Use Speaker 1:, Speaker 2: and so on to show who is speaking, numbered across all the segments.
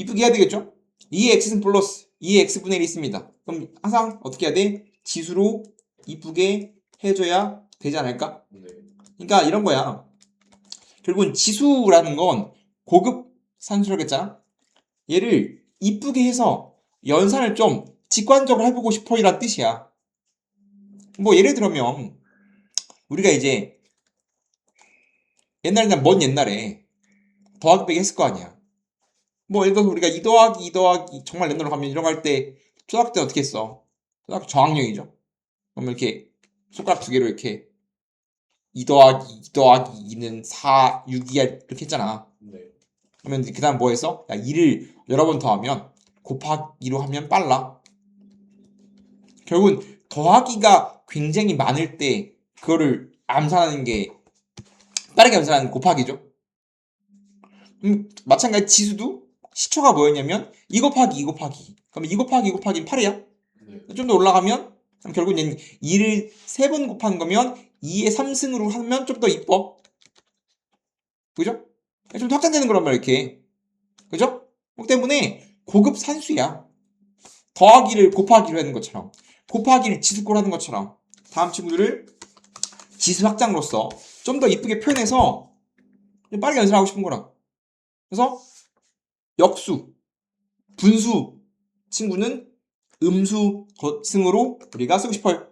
Speaker 1: 이쁘게 해야 되겠죠? 2의 x승 플러스 2의 x분의 1이 있습니다. 그럼 항상 어떻게 해야 돼? 지수로 이쁘게 해줘야 되지 않을까?
Speaker 2: 네.
Speaker 1: 그러니까 이런 거야. 결국은 지수라는 건 고급 산수라고 했잖아? 얘를 이쁘게 해서 연산을 좀 직관적으로 해보고 싶어 이란 뜻이야. 뭐 예를 들면 우리가 이제 옛날에 먼 옛날에 더하기 빼기 했을 거 아니야. 뭐 예를 들어서 우리가 2 더하기 2 더하기 정말 옛날로 가면 이런 거 할 때 초등학교 때 어떻게 했어? 초등학교 저학년이죠. 그러면 이렇게 손가락 두 개로 이렇게 2 더하기 2 더하기 2는 4, 6이야 이렇게 했잖아.
Speaker 2: 네.
Speaker 1: 그러면 그 다음 뭐 했어? 야, 2를 여러 번 더하면 곱하기로 하면 빨라. 결국은 더하기가 굉장히 많을 때 그거를 암산하는 게 빠르게 암산하는 곱하기죠. 마찬가지 지수도 시초가 뭐였냐면 2 곱하기 2 곱하기. 그럼 2 곱하기 2 곱하기는 8이야.
Speaker 2: 네.
Speaker 1: 좀 더 올라가면 결국 얘는 2를 3번 곱하는 거면 2의 3승으로 하면 좀 더 이뻐. 그죠? 좀 더 확장되는 거란 말이야 이렇게. 그죠? 그렇기 때문에 고급 산수야. 더하기를 곱하기로 하는 것처럼 곱하기를 지수꼴 하는 것처럼 다음 친구들을 지수 확장으로서 좀 더 이쁘게 표현해서 좀 빠르게 연습하고 싶은 거라. 그래서 역수, 분수 친구는 음수 거승으로 우리가 쓰고 싶어요.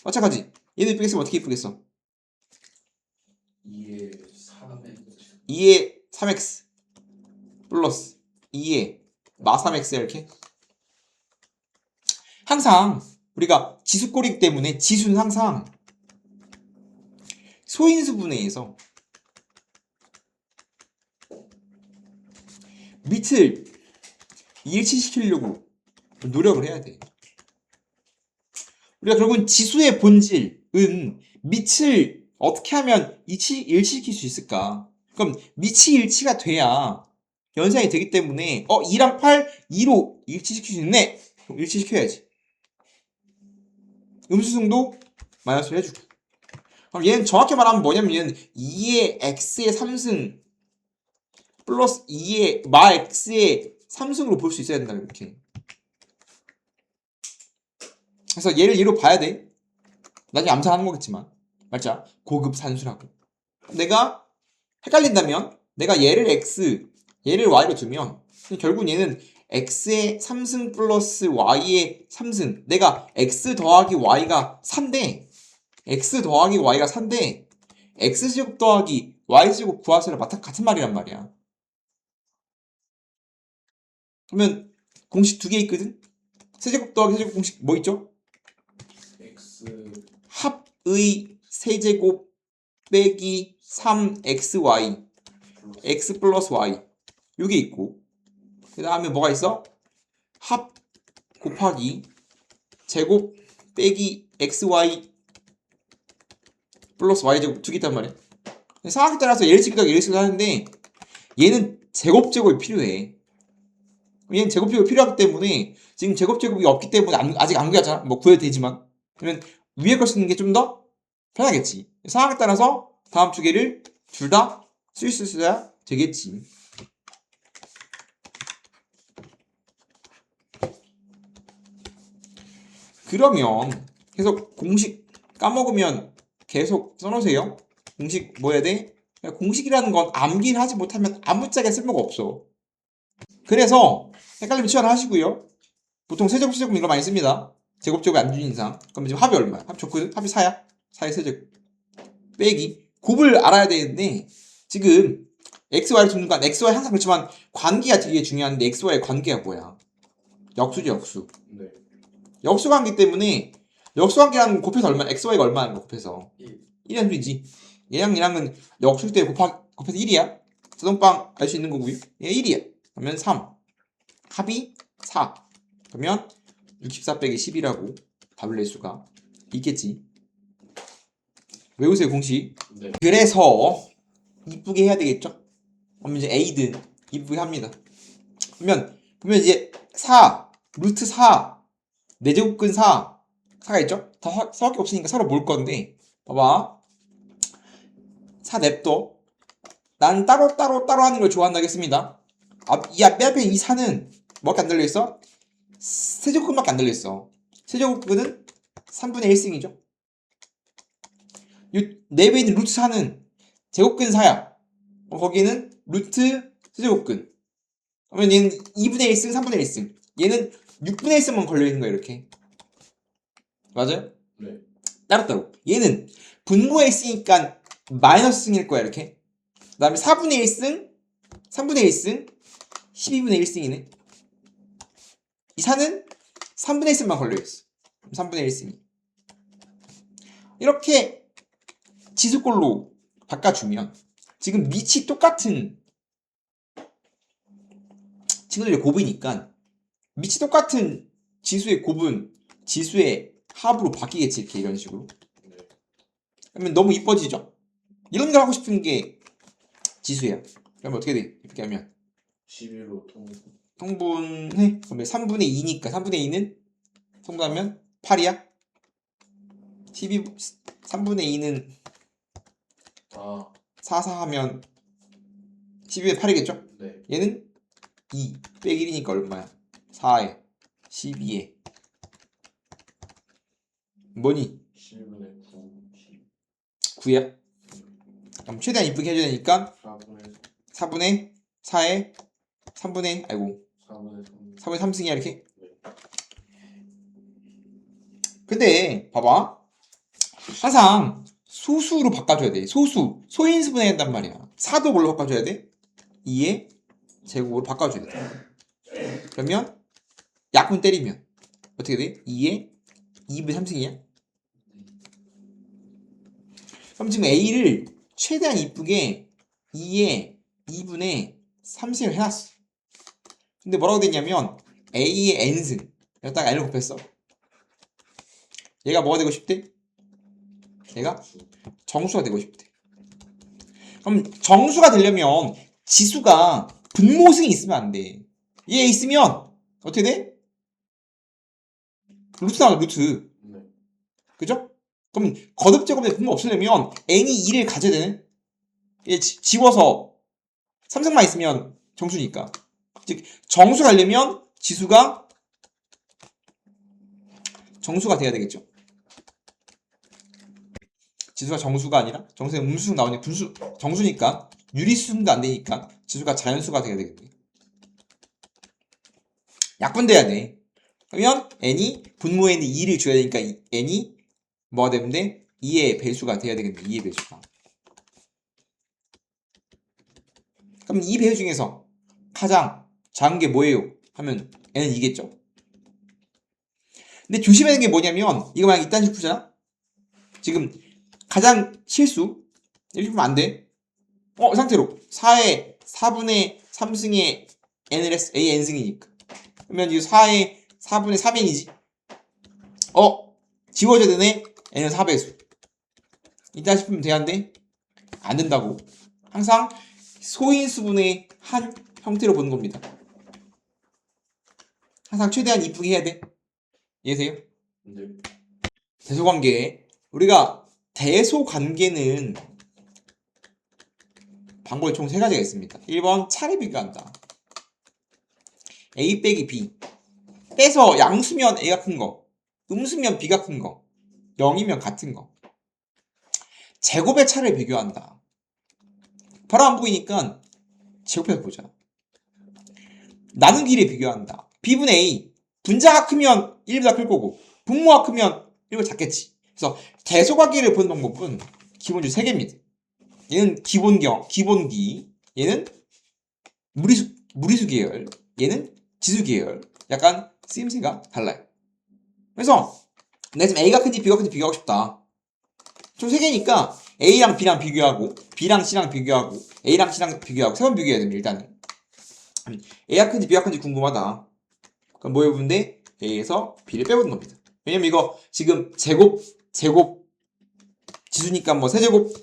Speaker 1: 마찬가지. 얘도 이쁘게 쓰면 어떻게 이쁘게 써?
Speaker 2: 2의 3x
Speaker 1: 2의 3x 플러스 2의 마 3x 이렇게. 항상 우리가 지수꼴이기 때문에 지수는 항상 소인수분해에서 밑을 일치시키려고 노력을 해야 돼. 우리가 결국은 지수의 본질은 밑을 어떻게 하면 일치시킬 수 있을까? 그럼 밑이 일치가 돼야 연산이 되기 때문에 2랑 8, 2로 일치시킬 수 있네. 그럼 일치시켜야지. 음수승도 마이너스를 해주고. 그럼 얘는 정확히 말하면 뭐냐면 얘는 2의 x의 3승 플러스 2의 마 x의 3승으로 볼 수 있어야 된다 이렇게. 그래서 얘를 얘로 봐야 돼. 나중에 암산하는 거겠지만 맞자 고급 산수라고. 내가 헷갈린다면 내가 얘를 x 얘를 y로 두면 결국 얘는 x의 3승 플러스 y의 3승. 내가 x 더하기 y가 3대 x 더하기 y가 3대 x제곱 더하기 y제곱 구하세요 같은 말이란 말이야. 그러면 공식 두 개 있거든? 세제곱 더하기 세제곱 공식 뭐 있죠?
Speaker 2: x
Speaker 1: 합의 세제곱 빼기 3xy x 플러스 y 요게 있고 그 다음에 뭐가 있어? 합 곱하기 제곱 빼기 xy 플러스 y제곱 두 개 있단 말이야. 상황에 따라서 얘를 쓰기도 하고 얘를 쓰기도 하는데 얘는 제곱이 필요해. 얘는 제곱제곱이 필요하기 때문에 지금 제곱제곱이 없기 때문에 아직 안 구하잖아. 뭐 구해도 되지만 그러면 위에 걸 쓰는 게 좀 더 편하겠지. 상황에 따라서 다음 두 개를 둘 다 쓸 수 있어야 되겠지. 그러면 계속 공식 까먹으면 계속 써놓으세요. 공식 뭐 해야 돼? 공식이라는 건 암기를 하지 못하면 아무짝에 쓸모가 없어. 그래서 헷갈리면 치환하시고요. 보통 세제곱 세제곱 이런 거 많이 씁니다. 제곱제곱이 안 주는 이상. 그럼 지금 합이 얼마야? 합 좋거든? 합이 4야. 4의 세제곱 빼기 곱을 알아야 되는데 지금 xy를 두는 건 xy 항상 그렇지만 관계가 되게 중요한데 xy의 관계가 뭐야? 역수죠 역수.
Speaker 2: 네.
Speaker 1: 역수 관계 때문에 역수 관계랑 곱해서 얼마? xy가 얼마인 거 곱해서 1이라는 소리지. 얘랑 얘랑은 역수 때 곱해서 1이야. 자동빵 알 수 있는 거고요. 얘 1이야. 그러면 3 합이 4 그러면 64 빼기 10이라고 답을 낼 수가 있겠지. 외우세요 공식.
Speaker 2: 네.
Speaker 1: 그래서 이쁘게 해야 되겠죠. 그러면 이제 A든 이쁘게 합니다. 그러면 보면 이제 4 루트 4 4제곱근 4가 있죠. 다 4밖에 없으니까 서로 몰 건데 봐봐 4 냅둬. 난 따로 하는 걸 좋아한다겠습니다. 맨 앞에 이 4는 뭐밖에 안 달려있어? 세제곱근밖에 안 달려있어. 세제곱근은 3분의 1승이죠. 내부에 있는 루트 4는 제곱근 4야. 거기는 루트 세제곱근. 그러면 얘는 2분의 1승, 3분의 1승. 얘는 6분의 1승만 걸려있는 거야, 이렇게. 맞아요?
Speaker 2: 네.
Speaker 1: 따로따로. 얘는 분모에 있으니까 마이너스 승일 거야, 이렇게. 그 다음에 4분의 1승, 3분의 1승, 12분의 1승이네. 이 4는 3분의 1승만 걸려있어. 3분의 1승이. 이렇게 지수꼴로 바꿔주면 지금 밑이 똑같은 친구들의 곱이니까 밑이 똑같은 지수의 곱은 지수의 합으로 바뀌겠지, 이렇게 이런 식으로.
Speaker 2: 네.
Speaker 1: 그러면 너무 이뻐지죠? 이런 걸 하고 싶은 게 지수야. 그러면 어떻게 돼? 이렇게 하면
Speaker 2: 11로
Speaker 1: 통분해. 그러면 3분의 2니까 3분의 2는 통분하면 8이야. 3분의 2는 4, 4 하면 12에 8이겠죠?
Speaker 2: 네.
Speaker 1: 얘는 2 빼기 1이니까 얼마야? 4에 12에 뭐니?
Speaker 2: 11분의 9
Speaker 1: 9야. 그럼 최대한 이쁘게 해줘야 되니까 4분의 4에 3분의 4분의 3승이야, 이렇게. 근데 봐봐, 항상 소수로 바꿔줘야 돼. 소인수분해야 한단 말이야. 4도 뭘로 바꿔줘야 돼? 2의 제곱으로 바꿔줘야 돼. 그러면 약분 때리면 어떻게 돼? 2의 2분의 3승이야. 그럼 지금 A를 최대한 이쁘게 2의 2분의 3승을 해놨어. 근데 뭐라고 됐냐면 A의 n승 여기다가 n을 곱했어. 얘가 뭐가 되고 싶대? 얘가 정수가 되고 싶대. 그럼 정수가 되려면 지수가 분모승이 있으면 안 돼. 얘 있으면 어떻게 돼? 루트 나와, 루트.
Speaker 2: 네.
Speaker 1: 그죠? 그럼 거듭제곱에 분모 없으려면 n이 2를 가져야 되네. 얘 지워서 삼성만 있으면 정수니까. 즉 정수가 되려면 지수가 정수가 돼야 되겠죠. 지수가 정수가 아니라 정수에 음수가 나오니 분수 정수니까 유리수도 안 되니까 지수가 자연수가 돼야 되겠네. 약분돼야 돼. 그러면 n이 분모에 있는 2를 줘야 되니까 n이 뭐가 되면 돼? 2의 배수가 돼야 되겠네. 2의 배수가. 그럼 이 배수 중에서 가장 작은 게 뭐예요? 하면 n은 2겠죠. 근데 조심해야 되는 게 뭐냐면 이거 만약 이딴 식으로 푸잖아? 지금 가장 실수 이렇게 보면 안 돼. 이 상태로 4의 4분의 3승의 n을 했어. a n승이니까. 그러면 이 4의 4분의 3n이지. 지워져야 되네. n은 4배수. 이따 싶으면 돼야한데 안 된다고. 항상 소인수분의 한 형태로 보는 겁니다. 항상 최대한 이쁘게 해야 돼. 이해되세요?
Speaker 2: 네.
Speaker 1: 대소관계. 우리가 대소관계는 방법이 총 3가지가 있습니다. 1번 차례 비교한다. A 빼기 B. 빼서 양수면 A가 큰 거, 음수면 B가 큰 거, 0이면 같은 거. 제곱의 차를 비교한다. 바로 안 보이니까 제곱해서 보자. 나누기를 비교한다. B분의 A. 분자가 크면 1보다 클 거고 분모가 크면 1보다 작겠지. 그래서 대소관계를 보는 방법은 기본적으로 3개입니다. 얘는 기본기, 얘는 무리수 계열, 얘는 지수 계열. 약간 쓰임새가 달라요. 그래서 내가 지금 A가 큰지 B가 큰지 비교하고 싶다. 총 3개니까 A랑 B랑 비교하고 B랑 C랑 비교하고 A랑 C랑 비교하고 3번 비교해야 됩니다. 일단은 A가 큰지 B가 큰지 궁금하다. 그럼 뭐 해보면 돼? A에서 B를 빼보는 겁니다. 왜냐면 이거 지금 제곱 지수니까 뭐 세제곱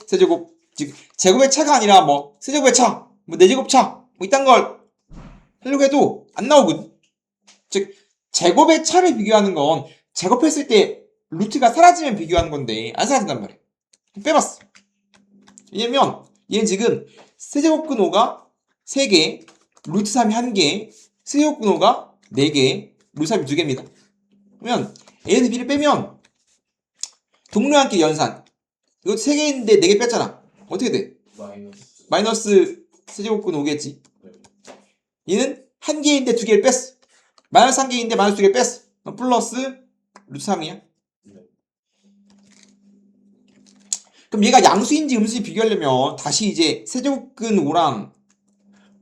Speaker 1: 즉 제곱의 차가 아니라 뭐 세제곱의 차, 뭐 네제곱 차, 뭐 이딴 걸 하려고 해도 안 나오거든. 즉 제곱의 차를 비교하는 건 제곱했을 때 루트가 사라지면 비교하는 건데 안 사라진단 말이야. 빼봤어. 왜냐면 얘는 지금 세제곱근 5가 3개, 루트 3이 1개, 세제곱근호가 4개, 루트 3이 2개입니다. 그러면 A에서 B를 빼면 동료한끼리 연산. 이거 3개 있는데 4개 뺐잖아. 어떻게 돼?
Speaker 2: 마이너스.
Speaker 1: 마이너스 세제곱근 오겠지.
Speaker 2: 네.
Speaker 1: 얘는 1개인데 2개를 뺐어. 마이너스 1개인데 마이너스 2개를 뺐어. 그럼 플러스 루트 3이야.
Speaker 2: 네.
Speaker 1: 그럼 얘가 양수인지 음수인지 비교하려면 다시 이제 세제곱근 5랑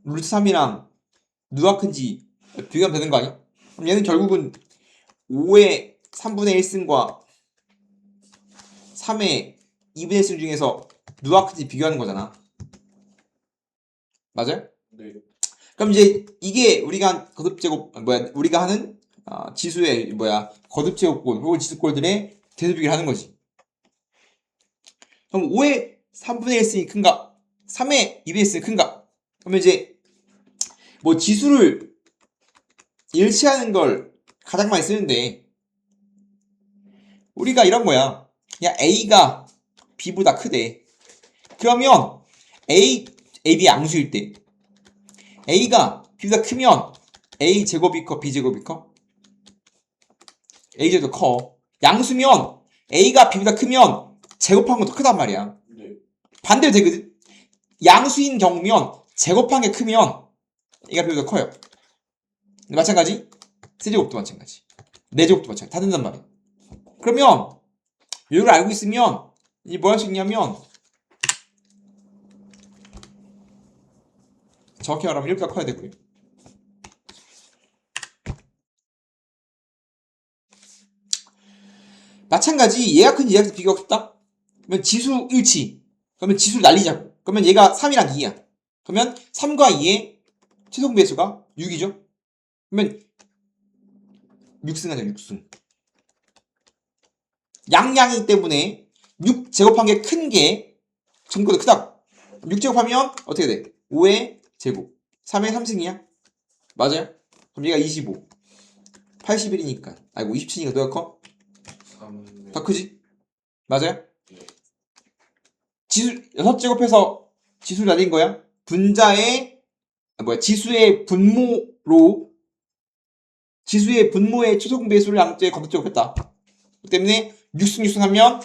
Speaker 1: 루트 3이랑 누가 큰지 비교하면 되는 거 아니야? 그럼 얘는 결국은 5의 3분의 1승과 3의 2분의 1승 중에서 누가 큰지 비교하는 거잖아. 맞아요?
Speaker 2: 네.
Speaker 1: 그럼 이제 이게 우리가 한 거듭제곱 우리가 하는 지수의 거듭제곱골 혹은 지수골들의 대수 비교를 하는 거지. 그럼 5의 3분의 1승이 큰가? 3의 2분의 1승이 큰가? 그러면 이제 뭐 지수를 일치하는 걸 가장 많이 쓰는데 우리가 이런 거야. 그냥 A가 B보다 크대. 그러면 A, B 양수일 때 A가 B보다 크면 A 제곱이 커, B 제곱이 커? A 제곱도 커. 양수면 A가 B보다 크면 제곱한 건 더 크단 말이야.
Speaker 2: 네.
Speaker 1: 반대로 되거든. 양수인 경우면 제곱한 게 크면 A가 B보다 커요. 근데 마찬가지 세제곱도 마찬가지. 네제곱도 마찬가지. 다 된단 말이야. 그러면 이걸 알고 있으면 이제 뭐 할 수 있냐면 정확히 말하면 이렇게 커야 되고요. 마찬가지 얘가 큰지 얘가 큰지 비교하고 싶다? 그러면 지수 일치. 그러면 지수를 날리자고. 그러면 얘가 3이랑 2야. 그러면 3과 2의 최소 배수가 6이죠. 그러면 6승 하자 6승. 양양이기 때문에 6 제곱한 게 큰 게 전보다 크다. 6 제곱하면 어떻게 돼? 5의 제곱. 3의 3승이야. 맞아요? 그럼 얘가 25. 81이니까. 아이고 27이니까 누가 커?
Speaker 2: 3.
Speaker 1: 더 크지? 맞아요?
Speaker 2: 네.
Speaker 1: 지수 6제곱해서 지수를 날린 거야. 분자의 지수의 분모의 최소 배수를 양쪽에 거듭제곱했다. 그렇기 때문에 6승 6승 하면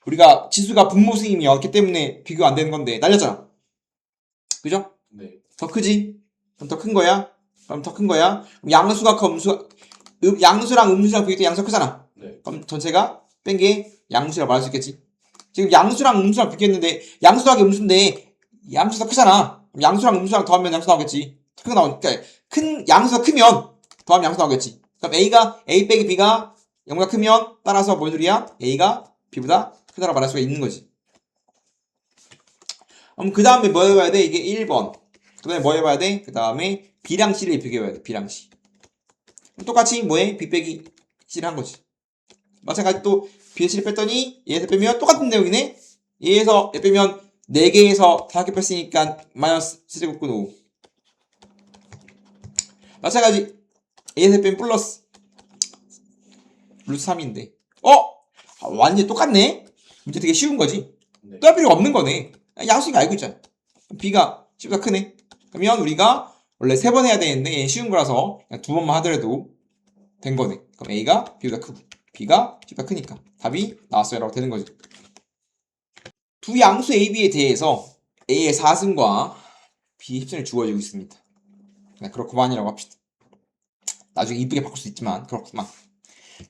Speaker 1: 우리가 지수가 분모승이었기 때문에 비교 안 되는 건데 날렸잖아. 그죠?
Speaker 2: 네.
Speaker 1: 더 크지? 그럼 더 큰 거야? 그럼 더 큰 거야? 그럼 양수가 커 양수랑 음수랑 비교할 때 양수가 크잖아.
Speaker 2: 네.
Speaker 1: 그럼 전체가 뺀 게 양수라고 말할 수 있겠지. 지금 양수랑 음수랑 비교했는데 양수 더하기 음수인데 양수 더 크잖아. 그럼 양수랑 음수랑 더하면 양수 나오겠지. 큰 거 나오니까 큰 양수가 크면 더하면 양수 나오겠지. 그럼 A 빼기 B가 0보다 크면 따라서 뭔 소리야? A가 B보다 크다라고 말할 수가 있는 거지. 그럼 그 다음에 뭐 해봐야 돼? 이게 1번. 그 다음에 뭐 해봐야 돼? 그 다음에 B랑 C를 비교해봐야 돼. B랑 C. 똑같이 뭐해? B 빼기 C를 한 거지. 마찬가지 또 B에서 C를 뺐더니 얘에서 빼면 똑같은 내용이네. 얘에서 얘 빼면 4개에서 5개 뺐으니까 마이너스 세제곱근 5. 마찬가지 A에서 빼면 플러스 루트 3인데 완전히 똑같네. 문제 되게 쉬운 거지.
Speaker 2: 네.
Speaker 1: 또 할 필요가 없는 거네. 양수니까 알고 있잖아. B가 C보다 크네. 그러면 우리가 원래 3번 해야 되는데 얘는 쉬운 거라서 그냥 2번만 하더라도 된 거네. 그럼 A가 B보다 크고 B가 C보다 크니까 답이 나왔어요 라고 되는 거지. 두 양수 A, B에 대해서 A의 4승과 B의 10승을 주어지고 있습니다. 그냥 그렇구만이라고 합시다. 나중에 이쁘게 바꿀 수 있지만 그렇구만.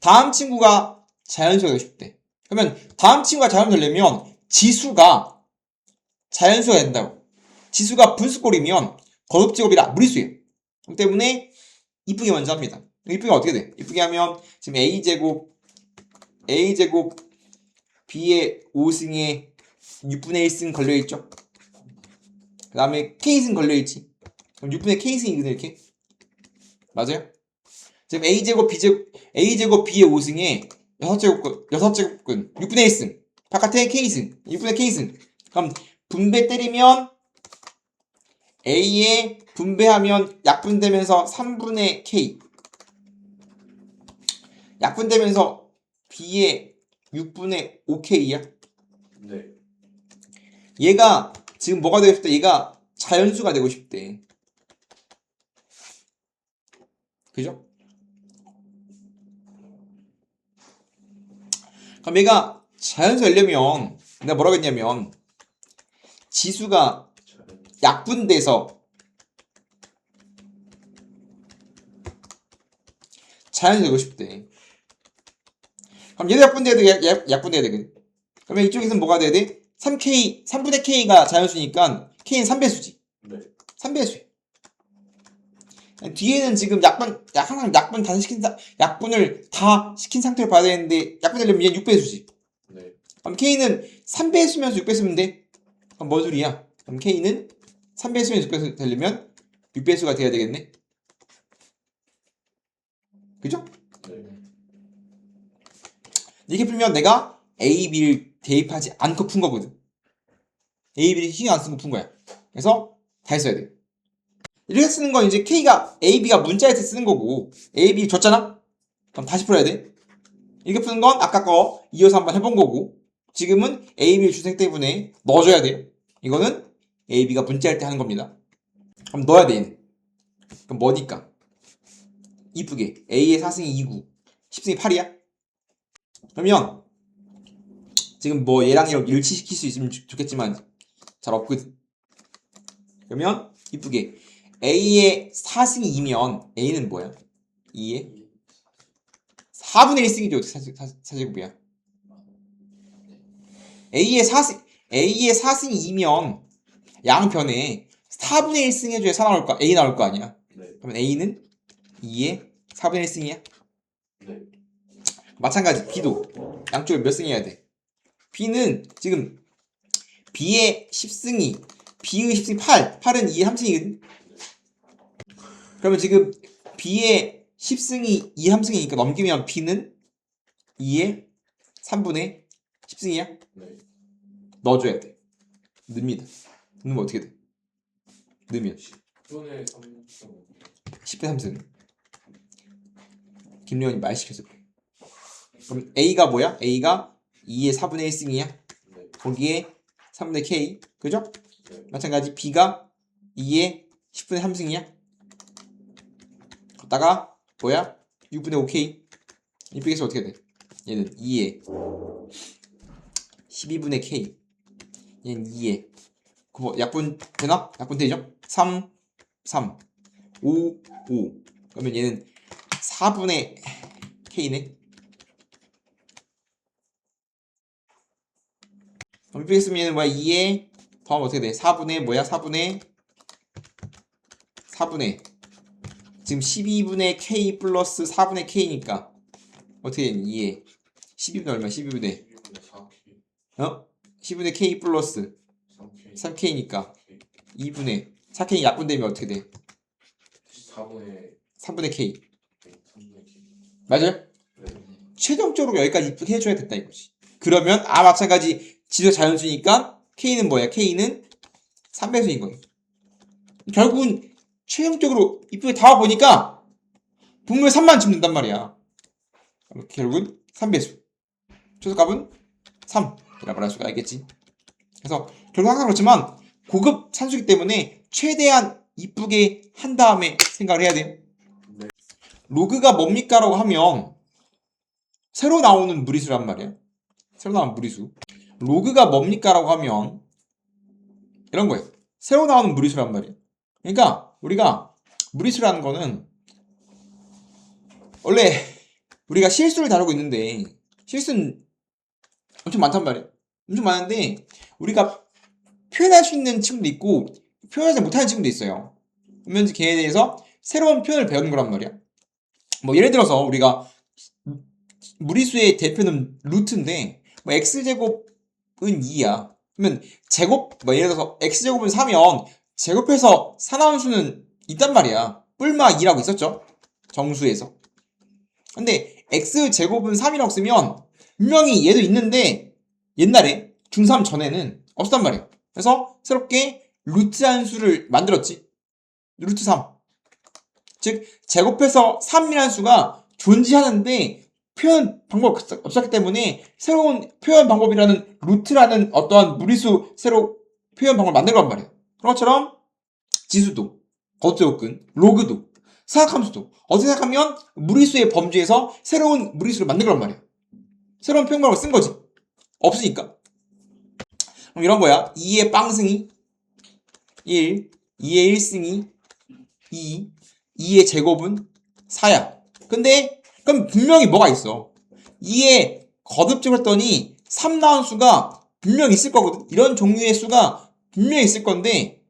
Speaker 1: 다음 친구가 자연수가 되고 싶대. 그러면 다음 친구가 자연수 되려면 지수가 자연수가 된다고. 지수가 분수꼴이면 거듭제곱이라 무리수예요. 그렇기 때문에 이쁘게 먼저 합니다. 이쁘게 어떻게 돼? 이쁘게 하면 지금 A제곱 B의 5승에 6분의 1승 걸려있죠. 그 다음에 K승 걸려있지. 그럼 6분의 K승이거든 이렇게. 맞아요? 지금 A제곱 B의 5승에 6제곱근 6분의 1승 바깥에 K승 6분의 K승. 그럼 분배 때리면 A에 분배하면 약분되면서 3분의 K 약분되면서 B에 6분의 5K야.
Speaker 2: 네.
Speaker 1: 얘가 지금 뭐가 되고 싶대? 얘가 자연수가 되고 싶대. 그죠? 그럼 얘가 자연수하려면 내가 뭐라고 했냐면 지수가
Speaker 2: 저는
Speaker 1: 약분돼서 자연수되고 싶대. 그럼 얘도 약분돼야 돼, 약분돼야 되거든. 그러면 이쪽에서는 뭐가 돼야 돼? 3K, 3분의 K가 자연수니까 K는 3배수지.
Speaker 2: 네.
Speaker 1: 3배수. 뒤에는 지금 항상 약분 다 시킨, 약분을 다 시킨 상태로 봐야 되는데, 약분되려면 얘는 6배수지.
Speaker 2: 네.
Speaker 1: 그럼 K는 3배수면서 6배수면 돼? 그럼 뭔 소리야? 그럼 K는 3배수면서 6배수 되려면 6배수가 돼야 되겠네? 그죠?
Speaker 2: 네.
Speaker 1: 이렇게 풀면 내가 A, B를 대입하지 않고 푼 거거든. A, B를 신경 안 쓰고 푼 거야. 그래서 다 했어야 돼. 이렇게 쓰는 건 이제 K가 A, B가 문자일 때 쓰는 거고 A, B 줬잖아? 그럼 다시 풀어야 돼. 이렇게 푸는 건 아까 거 이어서 한번 해본 거고 지금은 A, B를 주색 때문에 넣어줘야 돼요. 이거는 A, B가 문자일 때 하는 겁니다. 그럼 넣어야 돼. 그럼 뭐니까? 이쁘게 A의 4승이 2구 10승이 8이야? 그러면 지금 뭐 얘랑 얘랑 일치시킬 수 있으면 좋겠지만 잘 없거든. 그러면 이쁘게 A의 4승이 2면 A는 뭐야? 2의 4분의 1승이죠. 사제곱이야. A의 4승이 2면 양변에 4분의 1승 해줘야 4 나올 거, A 나올 거 아니야.
Speaker 2: 네.
Speaker 1: 그러면 A는 2의 4분의 1승이야.
Speaker 2: 네.
Speaker 1: 마찬가지 B도 양쪽에 몇 승 해야 돼? B는 지금 B의 10승이 B의 10승이 8, 8은 2의 3승이거든. 그러면 지금 B의 10승이 2의 3승이니까 넘기면 B는 2의 3분의 10승이야.
Speaker 2: 네.
Speaker 1: 넣어줘야 돼. 넣습니다. 넣으면 어떻게 돼? 넣으면
Speaker 2: 10분의 3승.
Speaker 1: 10대 3승. 김래원이 말 시켜서 그래. 그럼 A가 뭐야? A가 2의 4분의 1승이야.
Speaker 2: 네.
Speaker 1: 거기에 3분의 K. 그죠?
Speaker 2: 네.
Speaker 1: 마찬가지 B가 2의 10분의 3승이야. 걷다가 뭐야? 6분의 5K. 이쁘게 해서 어떻게 돼? 얘는 2의 12분의 K. 얘는 2의 뭐 약분 되나? 약분 되죠? 3, 3, 5, 5. 그러면 얘는 4분의 K네. 그럼 이렇게 쓰면 얘는 뭐야? 2에 더하면 어떻게 돼? 4분의 뭐야? 4분의 지금 12분의 K 플러스 4분의 K니까 어떻게 되니? 2에 12분의 얼마? 12분의
Speaker 2: 12분의 4K.
Speaker 1: 10분의 K 플러스
Speaker 2: 3K.
Speaker 1: 3K니까 2분의 4K 약분되면 어떻게 돼?
Speaker 2: 4분의
Speaker 1: 3분의 K.
Speaker 2: 3분의 K.
Speaker 1: 맞아요?
Speaker 2: 네.
Speaker 1: 최종적으로 여기까지 이쁘게 해줘야 됐다 이거지. 그러면 마찬가지 지수 자연수니까 K는 뭐야? K는 3배수인 거예요. 결국은 최종적으로 이쁘게 다 와보니까 분모에 3만 치면 된단 말이야. 결국은 3배수. 최소값은 3이라 말할 수가 있겠지. 그래서 결국 항상 그렇지만 고급 산수기 때문에 최대한 이쁘게 한 다음에 생각을 해야 돼요.
Speaker 2: 네.
Speaker 1: 로그가 뭡니까? 라고 하면 새로 나오는 무리수란 말이야. 새로 나오는 무리수. 로그가 뭡니까? 라고 하면 이런 거예요. 새로 나오는 무리수란 말이야. 그러니까 우리가 무리수라는 거는 원래 우리가 실수를 다루고 있는데 실수는 엄청 많단 말이야. 엄청 많은데 우리가 표현할 수 있는 친구도 있고 표현하지 못하는 친구도 있어요. 그러면 걔에 대해서 새로운 표현을 배우는 거란 말이야. 뭐 예를 들어서 우리가 무리수의 대표는 루트인데 뭐 x제곱은 2야. 그러면 제곱 뭐 예를 들어서 x제곱은 4면 제곱해서 4 나온 수는 있단 말이야. 뿔마 2라고 있었죠. 정수에서. 근데 x제곱은 3이라고 쓰면 분명히 얘도 있는데 옛날에 중3 전에는 없었단 말이야. 그래서 새롭게 루트 한 수를 만들었지. 루트 3. 즉 제곱해서 3이라는 수가 존재하는데 표현 방법이 없었기 때문에 새로운 표현 방법이라는 루트라는 어떠한 무리수 새로 표현 방법을 만든 거란 말이에요. 그런 것처럼 지수도, 거듭제곱근, 로그도 사각함수도 어떻게 생각하면 무리수의 범주에서 새로운 무리수를 만든 거란 말이야. 새로운 표현방법을 쓴 거지. 없으니까. 그럼 이런 거야. 2의 빵승이 1, 2의 1승이 2, 2의 제곱은 4야. 근데 그럼 분명히 뭐가 있어. 2의 거듭집을 했더니 3 나온 수가 분명히 있을 거거든. 이런 종류의 수가 분명히 있을 건데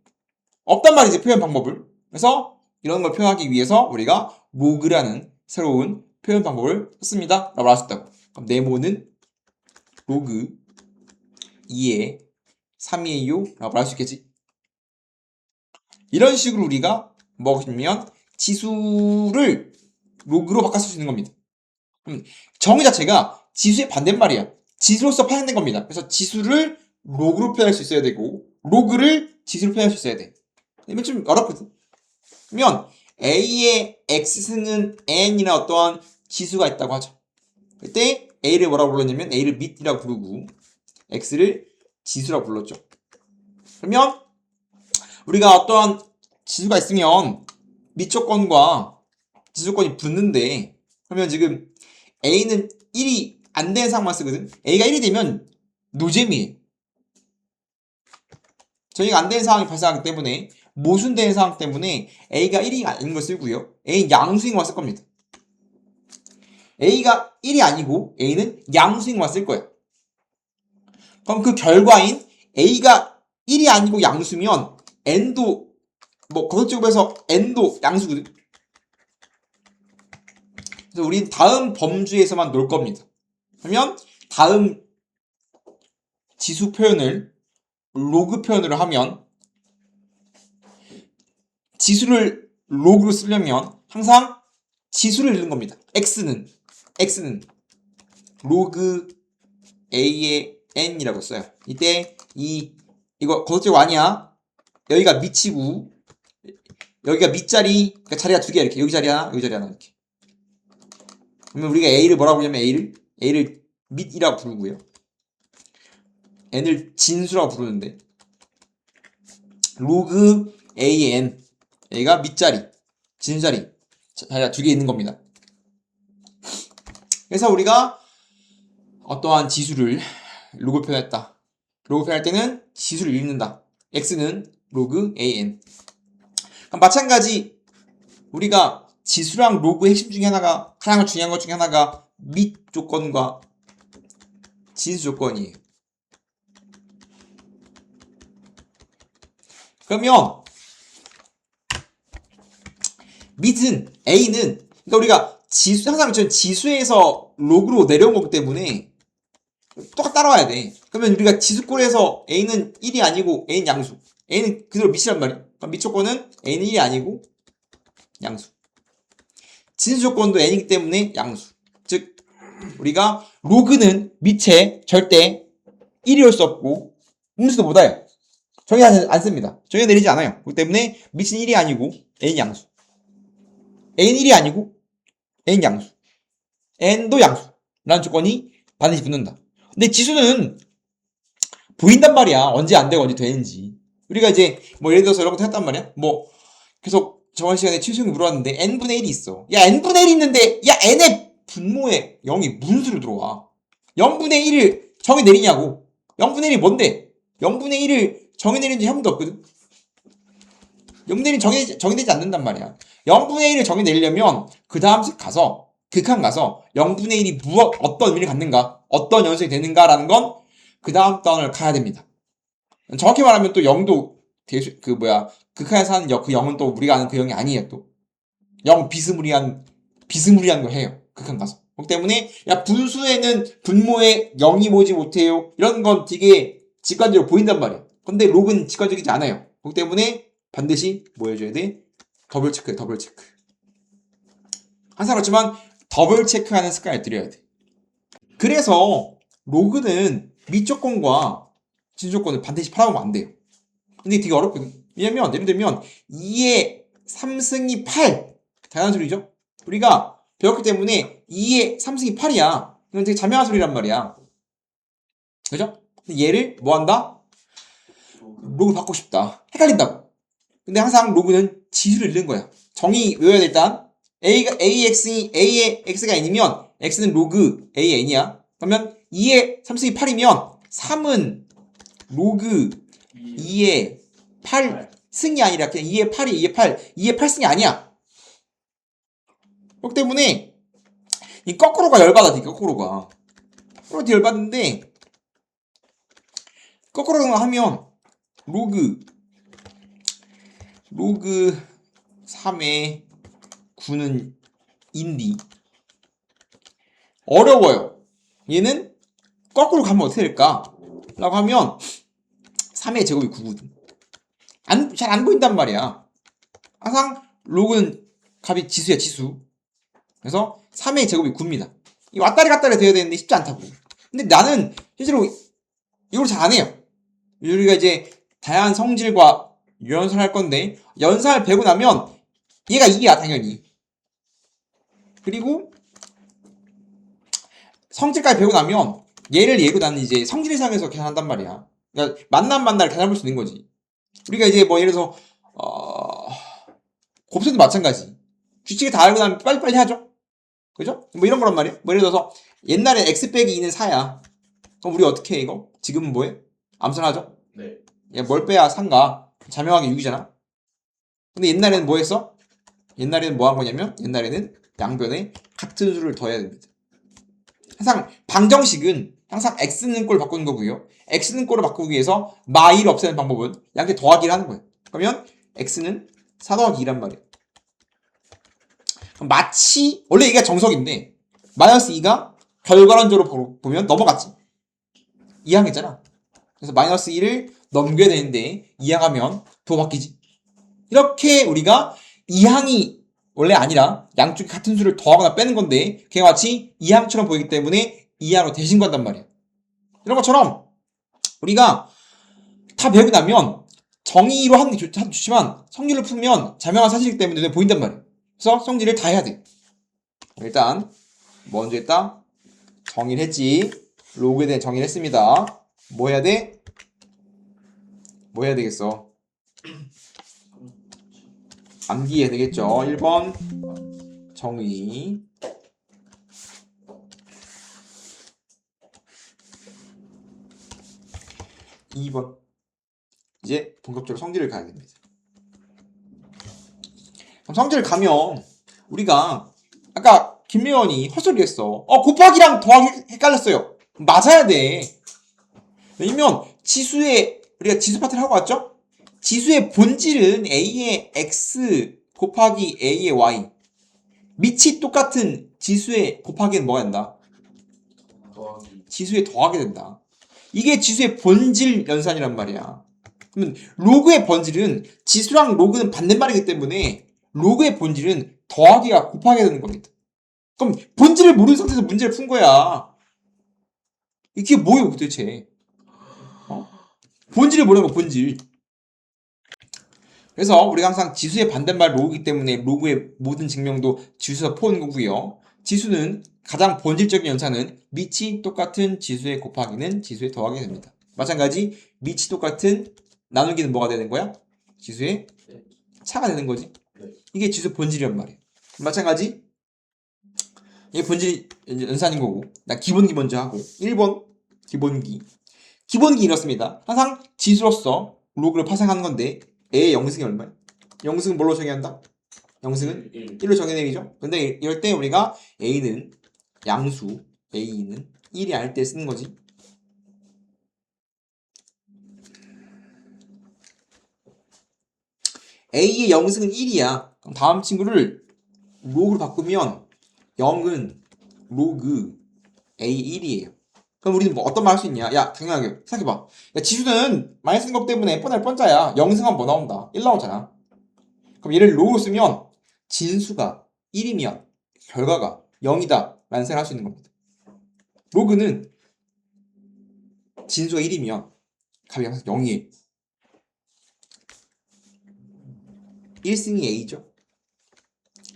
Speaker 1: 없단 말이지, 표현 방법을. 그래서 이런 걸 표현하기 위해서 우리가 로그라는 새로운 표현 방법을 썼습니다 라고 할 수 있다고. 그럼 네모는 로그 2의 3이에요 라고 할 수 있겠지. 이런 식으로 우리가 뭐냐면 지수를 로그로 바꿔 쓸 수 있는 겁니다. 정의 자체가 지수의 반대말이야. 지수로서 파생된 겁니다. 그래서 지수를 로그로 표현할 수 있어야 되고 로그를 지수로 표현할 수 있어야 돼. 이건 좀 어렵거든. 그러면 A의 X승은 N이나 어떠한 지수가 있다고 하죠. 그때 A를 뭐라고 불렀냐면 A를 밑이라고 부르고 X를 지수라고 불렀죠. 그러면 우리가 어떠한 지수가 있으면 밑조건과 지수조건이 붙는데 그러면 지금 A는 1이 안 되는 상황만 쓰거든. A가 1이 되면 노잼이에요. 저희가 안 되는 상황이 발생하기 때문에 모순되는 상황 때문에 A가 1이 아닌 걸 쓰고요. A는 양수인 것만 쓸 겁니다. A가 1이 아니고 A는 양수인 것만 쓸 거야. 그럼 그 결과인 A가 1이 아니고 양수면 N도 뭐 거듭제곱해서 N도 양수거든. 그래서 우린 다음 범주에서만 놀 겁니다. 그러면 다음 지수 표현을 로그 표현으로 하면 지수를 로그로 쓰려면 항상 지수를 읽는 겁니다. X는 로그 A의 N이라고 써요. 이때 이거 거듭제곱 아니야. 여기가 밑이고 여기가 밑자리, 그러니까 자리가 두 개야. 이렇게 여기 자리 하나, 여기 자리 하나 이렇게. 그러면 우리가 A를 뭐라고 부르냐면 A를 밑이라고 부르고요. N을 진수라고 부르는데 로그 A의 N, 여기가 밑자리, 진수자리 자리가 두 개 있는 겁니다. 그래서 우리가 어떠한 지수를 로그 표현했다. 로그 표현할 때는 지수를 읽는다. X는 로그 AN. 그럼 마찬가지 우리가 지수랑 로그의 핵심 중에 하나가 가장 중요한 것 중에 하나가 밑 조건과 진수 조건이에요. 그러면 밑은 A는 그러니까 우리가 지수 항상 저는 지수에서 로그로 내려온 거기 때문에 똑같이 따라와야 돼. 그러면 우리가 지수꼴에서 A는 1이 아니고 A는 양수. A는 그대로 밑이란 말이야. 그럼 밑 조건은 A는 1이 아니고 양수. 진수 조건도 N이기 때문에 양수. 즉 우리가 로그는 밑에 절대 1이 올 수 없고 음수도 못 와요. 정의 안 씁니다. 정의 내리지 않아요. 그렇기 때문에 밑은 1이 아니고 N 양수. N은 1이 아니고 N 양수. N도 양수. 라는 조건이 반드시 붙는다. 근데 지수는 보인단 말이야. 언제 안 되고 언제 되는지. 우리가 이제 뭐 예를 들어서 이런 것도 했단 말이야. 뭐 계속 저번 시간에 최수영이 물어봤는데 N분의 1이 있어. 야 N분의 1이 있는데 야 N의 분모에 0이 무슨 수로 들어와. 0분의 1을 정의 내리냐고. 0분의 1이 뭔데? 0분의 1을 정의 내린 지 한 번도 없거든. 0분의 1이 정의되지 않는단 말이야. 0분의 1을 정의 내리려면 그 다음 식 가서 극한 가서 0분의 1이 어떤 의미를 갖는가, 어떤 연속이 되는가라는 건 그 다음 단원을 가야 됩니다. 정확히 말하면 또 0도 극한에서 하는 그 0은 또 우리가 아는 그 0이 아니에요. 또 0 비스무리한 걸 해요. 극한 가서. 그렇기 때문에 야 분수에는 분모에 0이 모이지 못해요. 이런 건 되게 직관적으로 보인단 말이에요. 근데 록은 직관적이지 않아요. 그렇기 때문에 반드시 뭐 해줘야 돼? 더블 체크. 항상 그렇지만 더블 체크하는 습관을 들여야 돼. 그래서 로그는 밑조건과 진조건을 반드시 팔아보면 안 돼요. 근데 되게 어렵거든. 왜냐면 예를 들면 2의 3승이 8 당연한 소리죠. 우리가 배웠기 때문에 2의 3승이 8이야. 이건 되게 자명한 소리란 말이야. 그죠? 근데 얘를 뭐 한다? 로그를 받고 싶다. 헷갈린다고. 근데 항상 로그는 지수를 잃는 거야. 정의 외워야 돼. 일단 A의 X가 N이면 X는 로그 A의 N이야. 그러면 2의 3승이 8이면 3은 로그 2의 8승이 아니라 그냥 2의 8이 2의 8, 2의 8승이 아니야. 그렇기 때문에 이 거꾸로가 열받아. 거꾸로가 열받는데 거꾸로 하면 로그 3의 9는 인디 어려워요. 얘는 거꾸로 가면 어떻게 될까? 라고 하면 3의 제곱이 9거든. 잘 안 보인단 말이야. 항상 로그는 값이 지수야, 지수. 그래서 3의 제곱이 9입니다. 이 왔다리 갔다리 돼야 되는데 쉽지 않다고. 근데 나는 실제로 이걸 잘 안 해요. 우리가 이제 다양한 성질과 연산을 할 건데 연산을 배고 나면 얘가 2야 당연히. 그리고 성질까지 배고 나면 얘를 얘로 나는 이제 성질상에서 계산한단 말이야. 그러니까 만나를 계산해볼 수 있는 거지. 우리가 이제 뭐 예를 들어서 곱셈도 마찬가지. 규칙을 다 알고 나면 빨리빨리 하죠. 그죠? 뭐 이런 거란 말이야. 뭐 예를 들어서 옛날에 x 빼기 2는 4야. 그럼 우리 어떻게 해 이거? 지금은 뭐해? 암산하죠?
Speaker 2: 네.
Speaker 1: 얘 뭘 빼야 3가? 자명하게 6이잖아. 근데 옛날에는 뭐 했어? 옛날에는 뭐 한 거냐면 옛날에는 양변에 같은 수를 더해야 됩니다. 항상 방정식은 항상 x는 꼴을 바꾸는 거고요. x는 꼴을 바꾸기 위해서 마이를 없애는 방법은 양께 더하기를 하는 거예요. 그러면 x는 4 더하기 2란 말이에요. 그럼 마치 원래 이게 정석인데 마이너스 2가 결과론적으로 보면 넘어갔지. 이항했잖아. 그래서 마이너스 2를 넘겨야 되는데 이항하면 도 바뀌지. 이렇게 우리가 이항이 원래 아니라 양쪽이 같은 수를 더하거나 빼는 건데 그게 마치 이항처럼 보이기 때문에 이항으로 대신 건단 말이야. 이런 것처럼 우리가 다 배우고 나면 정의로 하는 게 좋지만 성질로 풀면 자명한 사실이기 때문에 눈에 보인단 말이야. 그래서 성질을 다 해야 돼. 일단 먼저 했다. 정의를 했지. 로그에 대한 정의를 했습니다. 뭐 해야 돼? 뭐 해야 되겠어? 암기해야 되겠죠. 1번 정의 2번 이제 본격적으로 성질을 가야 됩니다. 그럼 성질을 가면 우리가 아까 김미원이 헛소리했어. 곱하기랑 더하기 헷갈렸어요. 맞아야 돼. 왜냐면 지수의 우리가 지수 파트를 하고 왔죠? 지수의 본질은 a의 x 곱하기 a의 y 밑이 똑같은 지수의 곱하기는 뭐 한다?
Speaker 2: 더하기.
Speaker 1: 지수에 더하게 된다. 이게 지수의 본질 연산이란 말이야. 그러면 로그의 본질은 지수랑 로그는 반대말이기 때문에 로그의 본질은 더하기가 곱하게 되는 겁니다. 그럼 본질을 모르는 상태에서 문제를 푼 거야. 이게 뭐예요 도대체? 본질을 모르는 거 본질. 그래서 우리가 항상 지수의 반대말 로그이기 때문에 로그의 모든 증명도 지수에서 푸는 거고요. 지수는 가장 본질적인 연산은 밑이 똑같은 지수의 곱하기는 지수의 더하기 됩니다. 마찬가지 밑이 똑같은 나누기는 뭐가 되는 거야? 지수의 차가 되는 거지. 이게 지수 본질이란 말이야. 마찬가지 이게 본질 연산인 거고 나 기본기 먼저 하고 1번 기본기 이렇습니다. 항상 지수로서 로그를 파생하는 건데 A의 영승이 얼마야? 영승은 뭘로 정의한다? 영승은 1로 정의되기죠. 근데 이럴 때 우리가 A는 양수 A는 1이 아닐 때 쓰는 거지. A의 영승은 1이야. 그럼 다음 친구를 로그로 바꾸면 0은 로그 A1이에요. 그럼 우리는 뭐 어떤 말 할 수 있냐? 야, 당연하게 생각해봐. 야, 지수는 많이 쓰는 것 때문에 뻔할 뻔짜야. 영승하면 뭐 나온다? 1 나오잖아. 그럼 얘를 로우로 쓰면 진수가 1이면 결과가 0이다 라는 생각을 할 수 있는 겁니다. 로그는 진수가 1이면 값이 항상 0이에요. 1승이 A죠.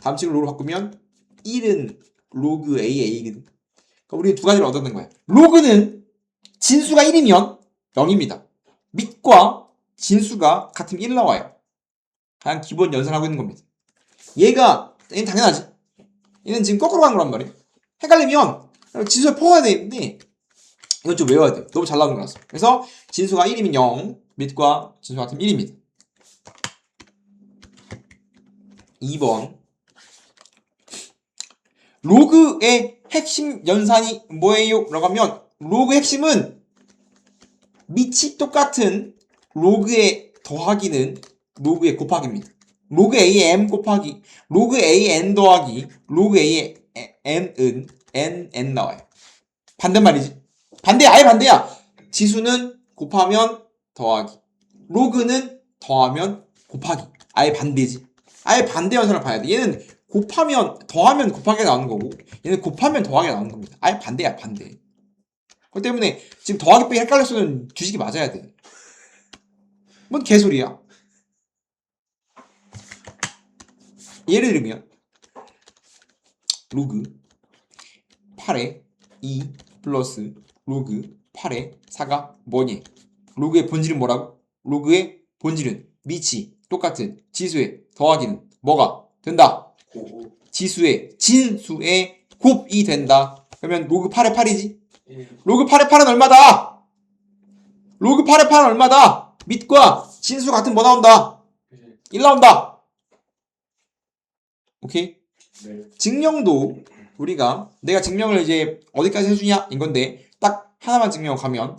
Speaker 1: 다음 식으로 로우로 바꾸면 1은 로그 A거든. 그러니까 우리는 두 가지를 얻는 거야. 로그는 진수가 1이면 0입니다. 밑과 진수가 같으면 1 나와요. 가장 기본 연산하고 있는 겁니다. 얘는 당연하지. 얘는 지금 거꾸로 간 거란 말이에요. 헷갈리면 지수에 퍼야 되는데 이건 좀 외워야 돼요. 너무 잘 나오는 거라서. 그래서 진수가 1이면 0, 밑과 진수 같으면 1입니다. 2번 로그의 핵심 연산이 뭐예요? 라고 하면 로그의 핵심은 밑이 똑같은 로그의 더하기는 로그의 곱하기입니다. 로그 A의 M 곱하기 로그 A의 N 더하기 로그 A의 N은 N 나와요. 반대말이지. 아예 반대야. 지수는 곱하면 더하기, 로그는 더하면 곱하기. 아예 반대지. 아예 반대 연산을 봐야 돼. 얘는 더하면 곱하기가 나오는 거고, 얘는 곱하면 더하기가 나오는 겁니다. 아예 반대야, 반대. 그렇기 때문에 지금 더하기 빼기 헷갈렸으면 주식이 맞아야 돼. 뭔 개소리야. 예를 들면 로그 8의 2 플러스 로그 8의 4가 뭐니? 로그의 본질은 뭐라고? 로그의 본질은 밑이 똑같은 지수의 더하기는 뭐가 된다? 지수의 진수의 곱이 된다. 그러면 로그 8의 8이지? 로그 8의 8은 얼마다? 로그 8의 8은 얼마다? 밑과 진수 같은 뭐 나온다? 1 나온다. 오케이?
Speaker 2: 네.
Speaker 1: 증명도 내가 증명을 이제 어디까지 해주냐 이건데 딱 하나만 증명하고 가면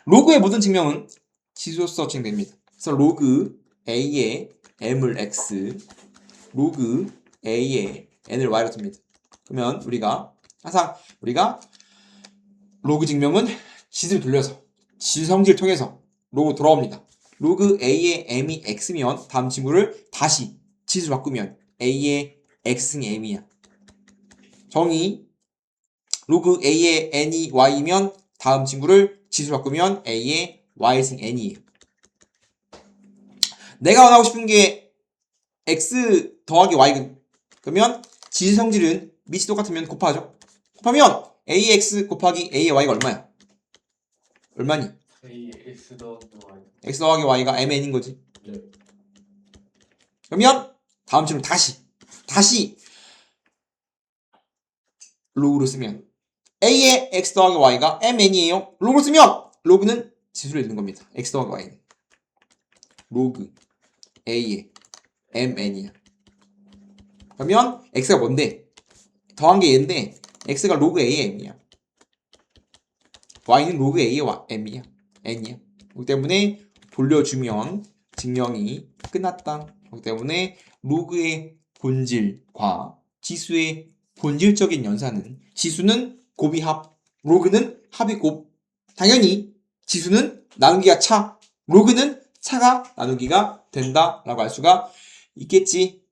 Speaker 1: 로그의 모든 증명은 지수로서 진행됩니다. 그래서 로그 A의 M을 X, 로그 A의 N을 Y로 둡니다. 그러면 항상 우리가 로그 증명은 지수를 돌려서 지수 성질을 통해서 로그 돌아옵니다. 로그 A의 M이 X면 다음 친구를 다시 지수로 바꾸면 A의 X승 M이야. 정의 로그 A의 N이 Y면 다음 친구를 지수로 바꾸면 A의 Y승 N이에요. 내가 원하고 싶은 게 X 더하기 Y. 그러면 지수 성질은 밑이 똑같으면 곱하죠. 곱하면 AX 곱하기 A의 Y가 얼마야? 얼마니?
Speaker 2: X 더하기 Y.
Speaker 1: X 더하기 Y가 MN인 거지.
Speaker 2: 네.
Speaker 1: 그러면 다음 친구 다시 로그로 쓰면 A의 X 더하기 Y가 MN이에요. 로그로 쓰면 로그는 지수를 읽는 겁니다. X 더하기 Y는 로그 A의 MN이야. 그러면 X가 뭔데? 더한 게 얘인데 X가 로그 A의 M이야. Y는 로그 A의 M이야. N이야. 그렇기 때문에 돌려주면 증명이 끝났다. 그렇기 때문에 로그의 본질과 지수의 본질적인 연산은 지수는 곱이 합, 로그는 합이 곱. 당연히 지수는 나누기가 차, 로그는 차가 나누기가 된다라고 할 수가 있겠지.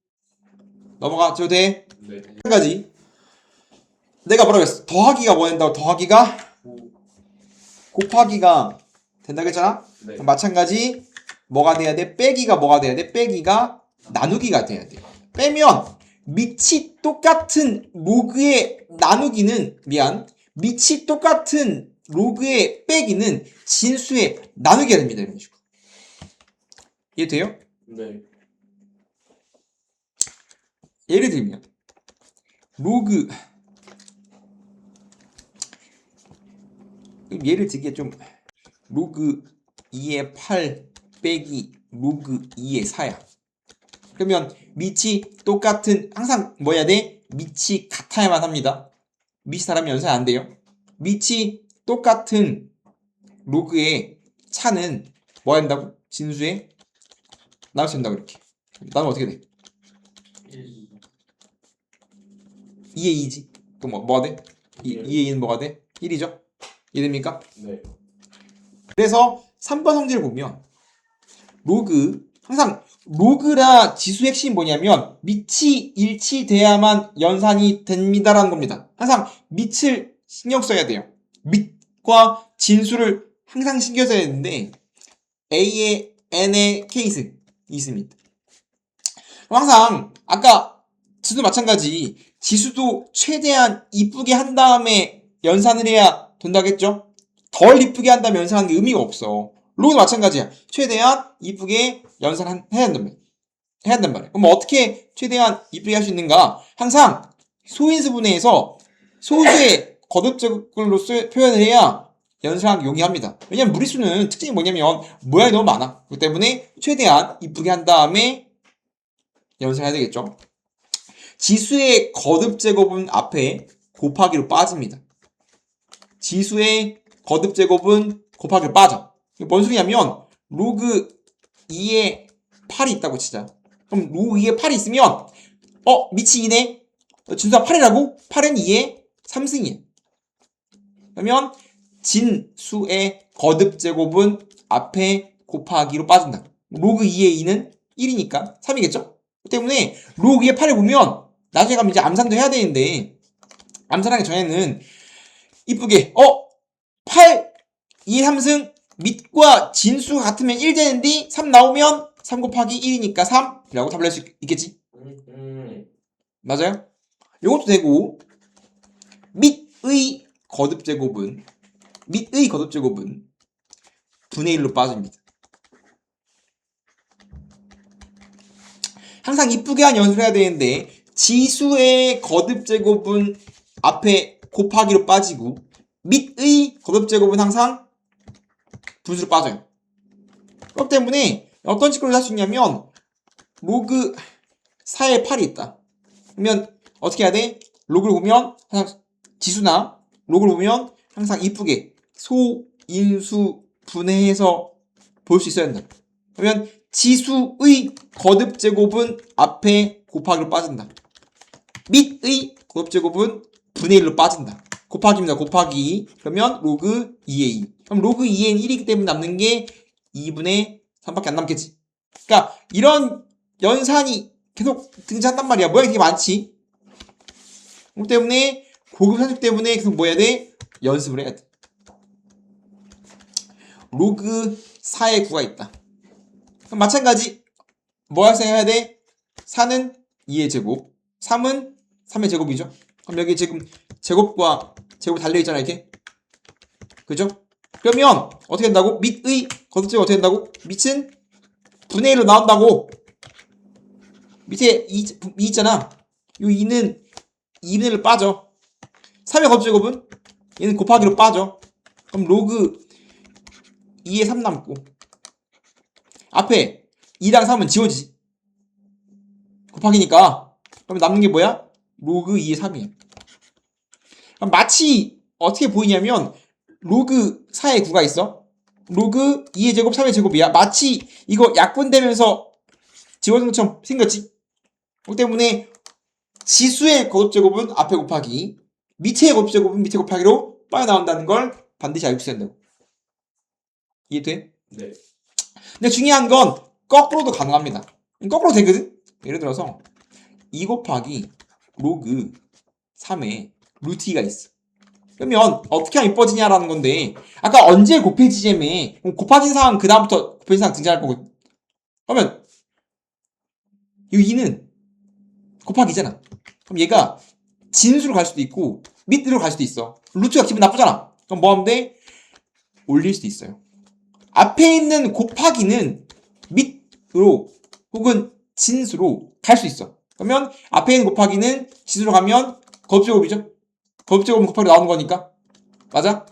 Speaker 1: 넘어가도 돼?
Speaker 2: 네.
Speaker 1: 한 가지. 내가 뭐라고 했어? 더하기가 뭐 된다고? 더하기가 곱하기가 된다고 했잖아?
Speaker 2: 네.
Speaker 1: 마찬가지 뭐가 돼야 돼? 빼기가 뭐가 돼야 돼? 빼기가 나누기가 돼야 돼. 빼면 밑이 똑같은 로그의 나누기는 밑이 똑같은 로그의 빼기는 진수의 나누기가 됩니다. 이런 식으로. 이해돼요?
Speaker 2: 네.
Speaker 1: 예를 들면 로그 예를 들게 좀 로그 2의 8 빼기 로그 2의 4야. 그러면 밑이 똑같은 항상 뭐 해야 돼? 밑이 같아야만 합니다. 밑이 다르면 연산 안 돼요. 밑이 똑같은 로그의 차는 뭐 한다고? 진수에 나눌 수 있다고 이렇게. 나누면 어떻게 돼? 2의 2지. 그럼 뭐가 돼? 2의 2는 뭐가 돼? 1이죠? 이해됩니까?
Speaker 2: 네.
Speaker 1: 그래서 3번 성질을 보면 항상 로그라 지수 핵심이 뭐냐면 밑이 일치돼야만 연산이 됩니다라는 겁니다. 항상 밑을 신경 써야 돼요. 밑과 진수를 항상 신경 써야 되는데 A의 N의 케이스 있습니다. 항상 아까 지수도 마찬가지 지수도 최대한 이쁘게 한 다음에 연산을 해야 된다겠죠? 덜 이쁘게 한다면 연산하는 게 의미가 없어. 로그도 마찬가지야. 최대한 이쁘게 연산해야 된다면. 해야 한단 말이야. 그럼 어떻게 최대한 이쁘게 할 수 있는가? 항상 소인수 분해에서 소수의 거듭적글로 표현을 해야 연습하기 용이합니다. 왜냐면 무리수는 특징이 뭐냐면 모양이 너무 많아. 그렇기 때문에 최대한 이쁘게 한 다음에 연습해야 되겠죠. 지수의 거듭 제곱은 앞에 곱하기로 빠집니다. 지수의 거듭 제곱은 곱하기로 빠져. 뭔 소리냐면 로그 2에 8이 있다고 치자. 그럼 로그 2에 8이 있으면 미치 2네. 진수가 8이라고? 8은 2의 3승이야. 그러면 진수의 거듭 제곱은 앞에 곱하기로 빠진다. 로그 2의 2는 1이니까 3이겠죠? 그 때문에 로그 2의 8을 보면 나중에 가면 이제 암산도 해야 되는데 암산하기 전에는 이쁘게 8, 2의 3승 밑과 진수가 같으면 1 되는데 3 나오면 3 곱하기 1이니까 3이라고 답을 할 수 있겠지? 맞아요? 요것도 되고 밑의 거듭 제곱은 분의 1로 빠집니다. 항상 이쁘게 한 연습을 해야 되는데 지수의 거듭 제곱은 앞에 곱하기로 빠지고 밑의 거듭 제곱은 항상 분수로 빠져요. 그렇기 때문에 어떤 식으로 할 수 있냐면 로그 4에 8이 있다. 그러면 어떻게 해야 돼? 로그를 보면 항상 지수나 로그를 보면 항상 이쁘게 소인수 분해해서 볼 수 있어야 된다. 그러면 지수의 거듭 제곱은 앞에 곱하기로 빠진다. 밑의 거듭 제곱은 분의 1로 빠진다. 곱하기입니다. 곱하기. 그러면 로그 2의 2. 그럼 로그 2의 1이기 때문에 남는 게 2분의 3밖에 안 남겠지. 그러니까 이런 연산이 계속 등장한단 말이야. 모양이 되게 많지. 그렇기 때문에 고급 산수 때문에 계속 뭐 해야 돼? 연습을 해야 돼. 로그 4의 9가 있다. 그럼 마찬가지 뭐 해야 돼? 4는 2의 제곱, 3은 3의 제곱이죠. 그럼 여기 지금 제곱과 제곱 달려있잖아 이렇게. 그죠? 그러면 어떻게 된다고? 밑의 거듭제곱 어떻게 된다고? 밑은 분의 1로 나온다고. 밑에 2 있잖아. 이 2는 2분의 1로 빠져. 3의 거듭제곱은 얘는 곱하기로 빠져. 그럼 로그 2에 3 남고 앞에 2랑 3은 지워지지. 곱하기니까. 그럼 남는 게 뭐야? 로그 2의 3이야. 그럼 마치 어떻게 보이냐면 로그 4의 9가 있어. 로그 2의 제곱 3의 제곱이야. 마치 이거 약분되면서 지워진 것처럼 생겼지. 그렇기 때문에 지수의 거듭제곱은 앞에 곱하기, 밑의 거듭제곱은 밑에 곱하기로 빠져나온다는 걸 반드시 알고 있어야 된다고. 이해돼?
Speaker 2: 네.
Speaker 1: 근데 중요한 건 거꾸로도 가능합니다. 거꾸로 되거든? 예를 들어서 2 곱하기 로그 3에 루트 2가 있어. 그러면 어떻게 하면 이뻐지냐라는 건데 아까 언제 곱해지재매 곱해진 상황 그 다음부터 곱해진 상황 등장할 거거든. 그러면 이 2는 곱하기잖아. 그럼 얘가 진수로 갈 수도 있고 밑으로 갈 수도 있어. 루트가 기분 나쁘잖아. 그럼 뭐 하면 돼? 올릴 수도 있어요. 앞에 있는 곱하기는 밑으로 혹은 진수로 갈 수 있어. 그러면 앞에 있는 곱하기는 진수로 가면 거듭제곱이죠. 거듭제곱은 곱하기로 나오는 거니까. 맞아?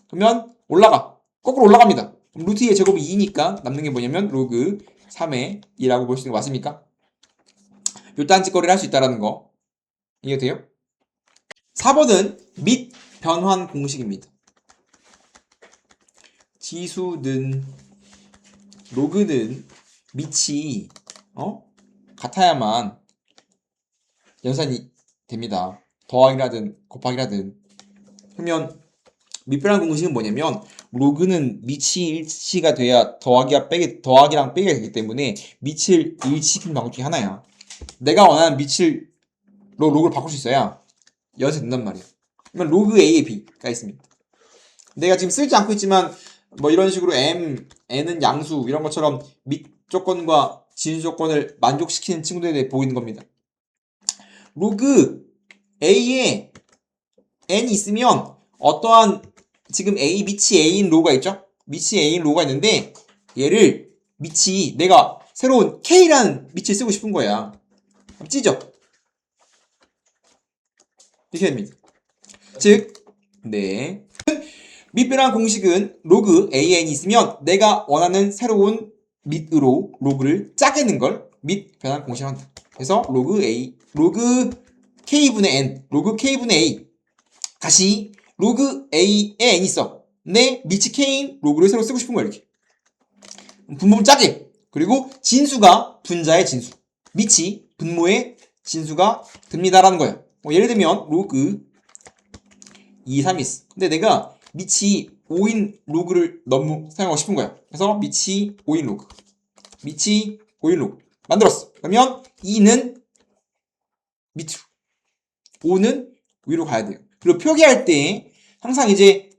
Speaker 1: 그러면 올라가. 거꾸로 올라갑니다. 그럼 루트 2의 제곱이 2니까 남는 게 뭐냐면 로그 3의 2라고 볼 수 있는 거 맞습니까? 요 딴짓거리를 할 수 있다는 거 이해돼요? 4번은 밑 변환 공식입니다. 지수는 로그는 밑이 같아야만 연산이 됩니다. 더하기라든 곱하기라든. 그러면 밑변환 공식은 뭐냐면 로그는 밑이 일치가 돼야 더하기랑 빼기가 되기 때문에 밑을 일치시키는 방법 중에 하나야. 내가 원하는 밑을 로그를 바꿀 수 있어야 연산이 된단 말이야. 그러면 로그 A에 B가 있습니다. 내가 지금 쓰지 않고 있지만 뭐 이런 식으로 N은 양수 이런 것처럼 밑 조건과 진수 조건을 만족시키는 친구들에 대해 보이는 겁니다. 로그 A에 N이 있으면 어떠한 지금 밑이 A인 로가 있죠? 밑이 A인 로가 있는데 얘를 밑이 내가 새로운 K라는 밑을 쓰고 싶은 거야. 그럼 찌죠? 이렇게 됩니다. 즉, 네. 밑변환 공식은 로그 AN이 있으면 내가 원하는 새로운 밑으로 로그를 짜겠는 걸 밑변환 공식이라고 한다. 그래서 로그 K분의 N, 로그 K분의 A. 다시 로그 A에 N이 있어. 내 밑이 K인 로그를 새로 쓰고 싶은 거야, 이렇게. 분모를 짜게. 그리고 진수가 분자의 진수. 밑이 분모의 진수가 됩니다라는 거야. 예를 들면 로그 2, 3이 있어. 근데 내가 밑이 5인 로그를 너무 사용하고 싶은 거야. 그래서 밑이 5인 로그. 밑이 5인 로그. 만들었어. 그러면 2는 밑으로. 5는 위로 가야 돼요. 그리고 표기할 때 항상 이제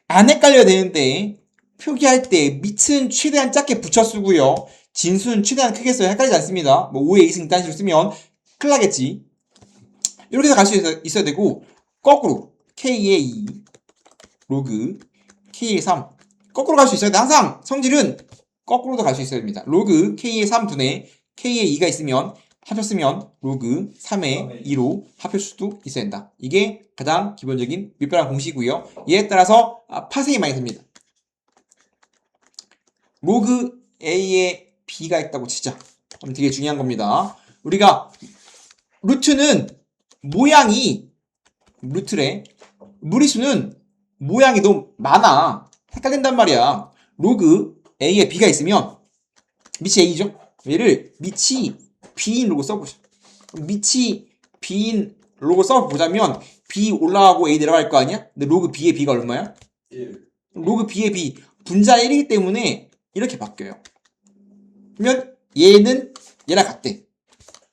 Speaker 1: 안 헷갈려야 되는데 표기할 때 밑은 최대한 작게 붙여 쓰고요. 진수는 최대한 크게 써야 헷갈리지 않습니다. 뭐 5의 2승 이딴 식으로 쓰면 큰일 나겠지. 이렇게 해서 갈 수 있어야 되고 거꾸로 K의 2 로그 K의 3 거꾸로 갈 수 있어야 돼. 항상 성질은 거꾸로도 갈 수 있어야 됩니다. 로그 K의 3분의 K의 2가 있으면 합쳤으면 로그 3의 2로 합칠 수도 있어야 된다. 이게 가장 기본적인 밑변환 공식이고요. 이에 따라서 파생이 많이 됩니다. 로그 A에 B가 있다고 치자. 그럼 되게 중요한 겁니다. 우리가 루트는 모양이 루트래. 무리수는 모양이 너무 많아. 헷갈린단 말이야. 로그 A에 B가 있으면 밑이 A죠? 얘를 밑이 B인 로고 써보자. 밑이 B인 로고 써보자면 B 올라가고 A 내려갈 거 아니야? 근데 로그 B의 B가 얼마야?
Speaker 2: 1.
Speaker 1: 로그 B의 B 분자 1이기 때문에 이렇게 바뀌어요. 그러면 얘는 얘랑 같대.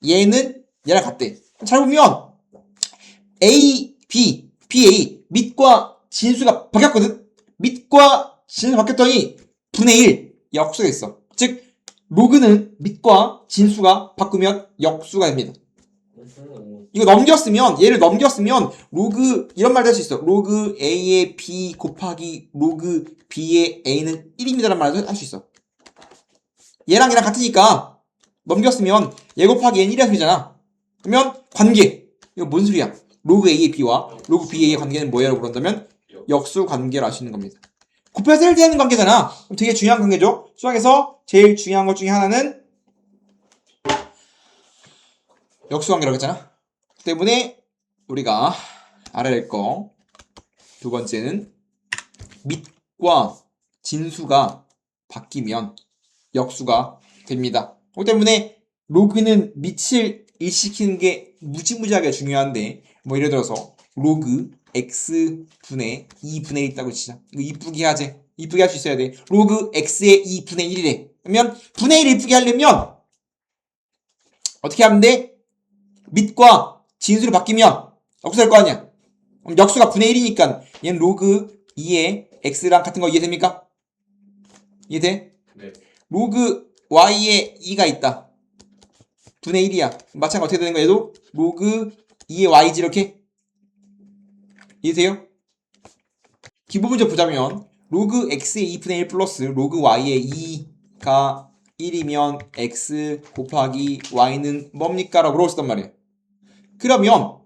Speaker 1: 얘는 얘랑 같대. 잘 보면 A, B, BA 밑과 진수가 바뀌었거든? 밑과 진수가 바뀌었더니 분의 1 역수가 있어. 즉 로그는 밑과 진수가 바꾸면 역수가 됩니다. 이거 넘겼으면 얘를 넘겼으면 로그 이런 말도 할 수 있어. 로그 A의 B 곱하기 로그 B의 A는 1입니다라는 말도 할 수 있어. 얘랑 얘랑 같으니까 넘겼으면 얘 곱하기 N 1이라는 소리잖아. 그러면 관계 이거 뭔 소리야? 로그 A의 B와 로그 B의 관계는 뭐야라고 그런다면 역수 관계를 알 수 있는 겁니다. 곱해서 1 되는 관계잖아. 그럼 되게 중요한 관계죠. 수학에서 제일 중요한 것 중에 하나는 역수 관계라고 했잖아. 때문에 우리가 알아야 될 거 두 번째는 밑과 진수가 바뀌면 역수가 됩니다. 그렇기 때문에 로그는 밑을 일시키는 게 무지무지하게 중요한데 뭐 예를 들어서 로그 x분의 2분의 1 있다고 치자. 이거 이쁘게 하지. 이쁘게 할 수 있어야 돼. 로그 x의 2분의 1이래. 그러면 분의 1을 이쁘게 하려면 어떻게 하면 돼? 밑과 진수로 바뀌면 역수 될 거 아니야. 그럼 역수가 분의 1이니까 얘는 로그 2의 x랑 같은 거 이해됩니까? 이해돼?
Speaker 2: 네.
Speaker 1: 로그 y에 2가 있다. 분의 1이야. 마찬가지로 어떻게 되는 거야? 얘도 로그 2의 y지 이렇게. 이해돼요? 기본 문제 보자면 로그 x의 2분의 1 플러스 로그 y의 2가 1이면 x 곱하기 y는 뭡니까? 라고 물어봤단 말이야. 그러면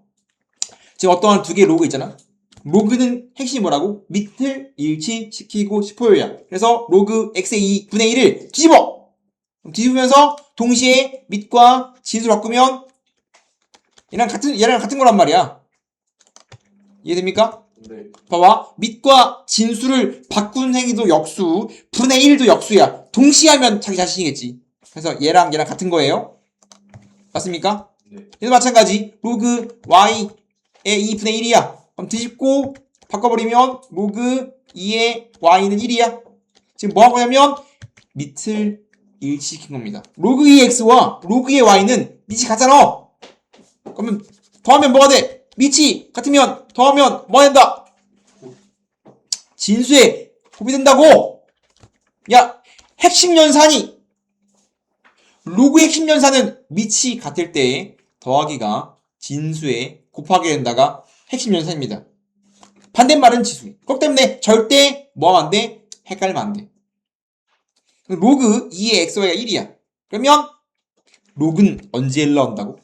Speaker 1: 지금 어떠한 두 개의 로그 있잖아. 로그는 핵심이 뭐라고? 밑을 일치시키고 싶어요야. 그래서 로그 x의 2분의 1을 뒤집어! 뒤집으면서 동시에 밑과 진수를 바꾸면 얘랑 같은 거란 말이야. 이해됩니까?
Speaker 2: 네.
Speaker 1: 봐봐. 밑과 진수를 바꾼 행위도 역수, 분의 1도 역수야. 동시에 하면 자기 자신이겠지. 그래서 얘랑 같은 거예요. 맞습니까?
Speaker 2: 네.
Speaker 1: 얘도 마찬가지. 로그 y의 2분의 1이야. 그럼 뒤집고 바꿔버리면 로그 2의 y는 1이야. 지금 뭐 한 거냐면 밑을 일치시킨 겁니다. 로그 2의 x와 로그 2의 y는 밑이 같잖아. 그러면 더하면 뭐가 돼? 밑이 같으면 더하면 뭐 된다? 진수에 곱이 된다고. 야, 핵심 연산이 로그의 핵심 연산은 밑이 같을 때 더하기가 진수에 곱하게 된다가 핵심 연산입니다. 반대말은 지수. 그렇기 때문에 절대 뭐 하면 안 돼? 헷갈리면 안 돼. 로그 2의 xy가 1이야. 그러면 록은 언제 1 나온다고?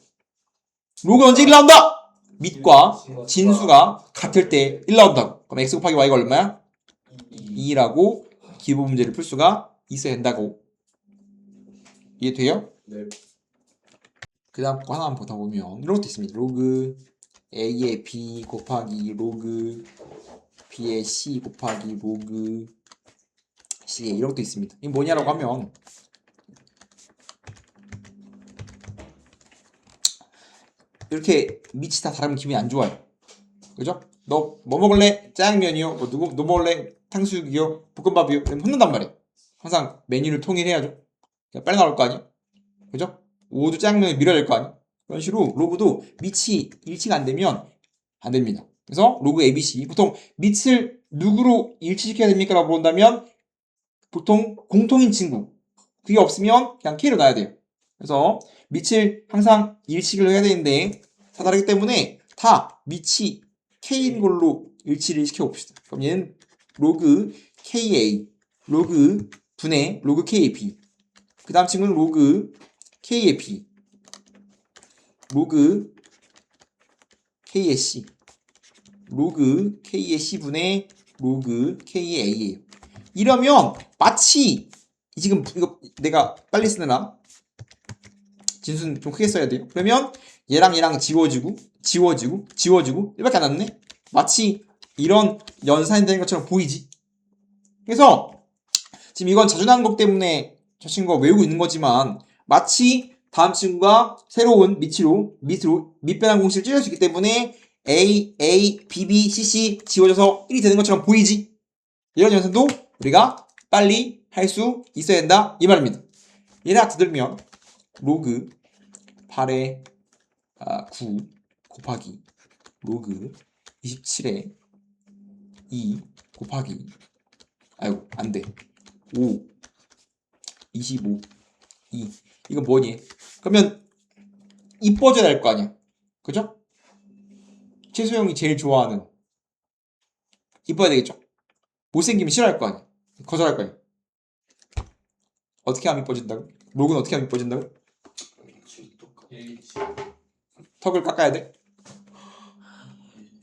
Speaker 1: 록은 언제 1 나온다? 밑과 진수가 같을 때 1 나온다고. 그럼 x 곱하기 y가 얼마야? 2라고 기본 문제를 풀 수가 있어야 된다고. 이해돼요?
Speaker 2: 네.
Speaker 1: 그 다음 거 하나 보다 보면 이런 것도 있습니다. 로그 a의 b 곱하기 로그 b의 c 곱하기 로그 c의 이런 것도 있습니다. 이게 뭐냐라고 하면 이렇게 밑이 다 다르면 기분이 안 좋아요. 그죠? 너 뭐 먹을래? 짜장면이요? 뭐 누구 너 먹을래? 탕수육이요? 볶음밥이요? 그럼 혼난단 말이에요. 항상 메뉴를 통일해야죠. 빨리 나올 거 아니야? 그죠? 모두 짜장면에 밀어야 될 거 아니야? 그런 식으로 로그도 밑이 일치가 안 되면 안 됩니다. 그래서 로그 ABC 보통 밑을 누구로 일치시켜야 됩니까? 라고 본다면 보통 공통인 친구 그게 없으면 그냥 K로 놔야 돼요. 그래서 밑을 항상 일치를 해야 되는데 다 다르기 때문에 다 밑이 K인 걸로 일치를 시켜봅시다. 그럼 얘는 로그 KA 로그 분의 로그 KAB 그 다음 친구는 로그 KAB 로그 K의 C 로그 K의 C분의 로그 K의 A예요. 이러면 마치 지금 이거 내가 빨리 쓰느라 진수는 좀 크게 써야 돼요. 그러면 얘랑 얘랑 지워지고 지워지고 지워지고 이렇게 안 났네? 마치 이런 연산이 되는 것처럼 보이지? 그래서 지금 이건 자주 나는 것 때문에 저 친구가 외우고 있는 거지만 마치 다음 친구가 새로운 밑으로 밑변환 공식을 찢을 수 있기 때문에 A, B, B, C 지워져서 1이 되는 것처럼 보이지? 이런 연산도 우리가 빨리 할 수 있어야 된다 이 말입니다. 얘를 들면 로그 8의 9 곱하기 로그 27의 2 곱하기 아이고 안돼 5 25 2 이거 뭐니? 그러면 이뻐져야 될 거 아니야 그죠? 최소영이 제일 좋아하는 이뻐야 되겠죠? 못생기면 싫어할 거 아니야 거절할 거 아니야 어떻게 하면 이뻐진다고? 로그는 어떻게 하면 이뻐진다고? 턱을 깎아야 돼?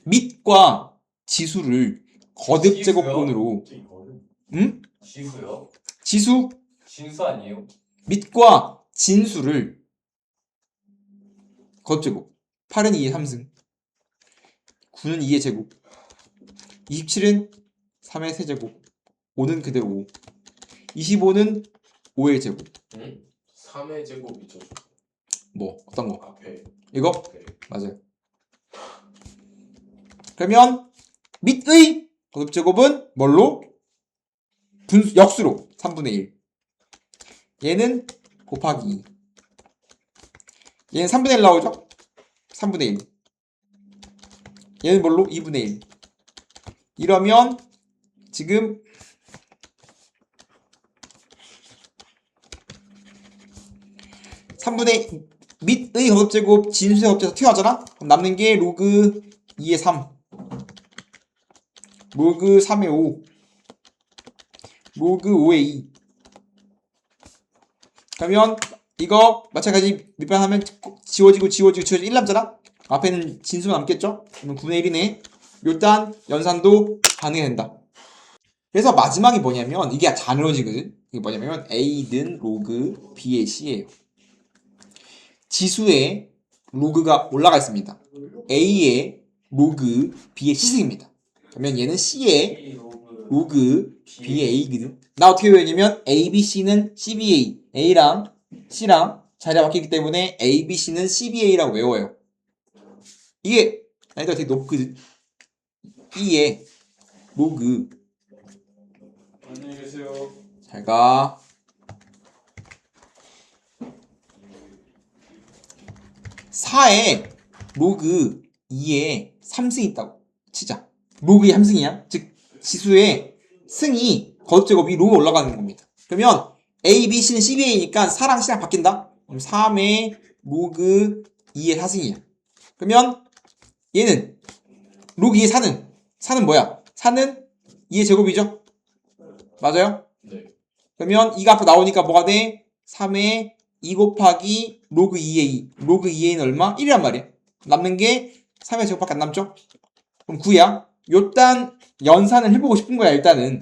Speaker 1: 밑과 지수를 거듭 제곱분으로 응?
Speaker 2: 지수요?
Speaker 1: 지수
Speaker 2: 진수 아니에요?
Speaker 1: 밑과 진수를 거듭 제곱 8은 2의 3승 9는 2의 제곱 27은 3의 세제곱 5는 그대로 5 25는 5의 제곱
Speaker 2: 응? 3의 제곱이죠.
Speaker 1: 뭐 어떤 거?
Speaker 2: 앞에.
Speaker 1: 이거?
Speaker 2: 네.
Speaker 1: 맞아요. 그러면 밑의 거듭 제곱은 뭘로? 역수로 3분의 1 얘는 곱하기 2 얘는 3분의 1 나오죠? 3분의 1 얘는 뭘로? 2분의 1 이러면 지금 밑의 거듭제곱 진수의 거듭제에서 튀어나잖아? 그럼 남는 게 로그 2의 3 로그 3의 5 로그 5의 2 그러면 이거 마찬가지 밑변하면 지워지고 1 남잖아? 앞에는 진수만 남겠죠? 그러면 9분의 1이네 요딴 연산도 가능해진다. 그래서 마지막이 뭐냐면 이게 잘 이루어지거든. 이게 뭐냐면 A는 로그 B의 C예요. 지수에 로그가 올라가 있습니다. A의 로그 B의 C승입니다. 그러면 얘는 C의 로그 B의 A거든. 나 어떻게 외우냐면 A, B, C는 CBA A랑 C랑 자리가 바뀌기 때문에 A, B, C는 CBA라고 외워요. 이게 난이도가 되게 높거든. E의 로그
Speaker 2: 안녕히 계세요.
Speaker 1: 잘가 4에 로그 2에 3승이 있다고 치자. 로그의 3승이야. 즉 지수의 승이 거듭제곱이 로그 올라가는 겁니다. 그러면 A, B, C는 CBA니까 4랑 C랑 바뀐다. 그럼 3의 로그 2의 4승이야. 그러면 얘는 로그 2의 4는 뭐야? 4는 2의 제곱이죠? 맞아요?
Speaker 2: 네.
Speaker 1: 그러면 2가 앞으로 나오니까 뭐가 돼? 3의 2 곱하기 로그 2의 2. 로그 2a는 얼마? 1이란 말이야. 남는 게 3의 제곱밖에 안 남죠? 그럼 9야. 요딴 연산을 해보고 싶은 거야, 일단은.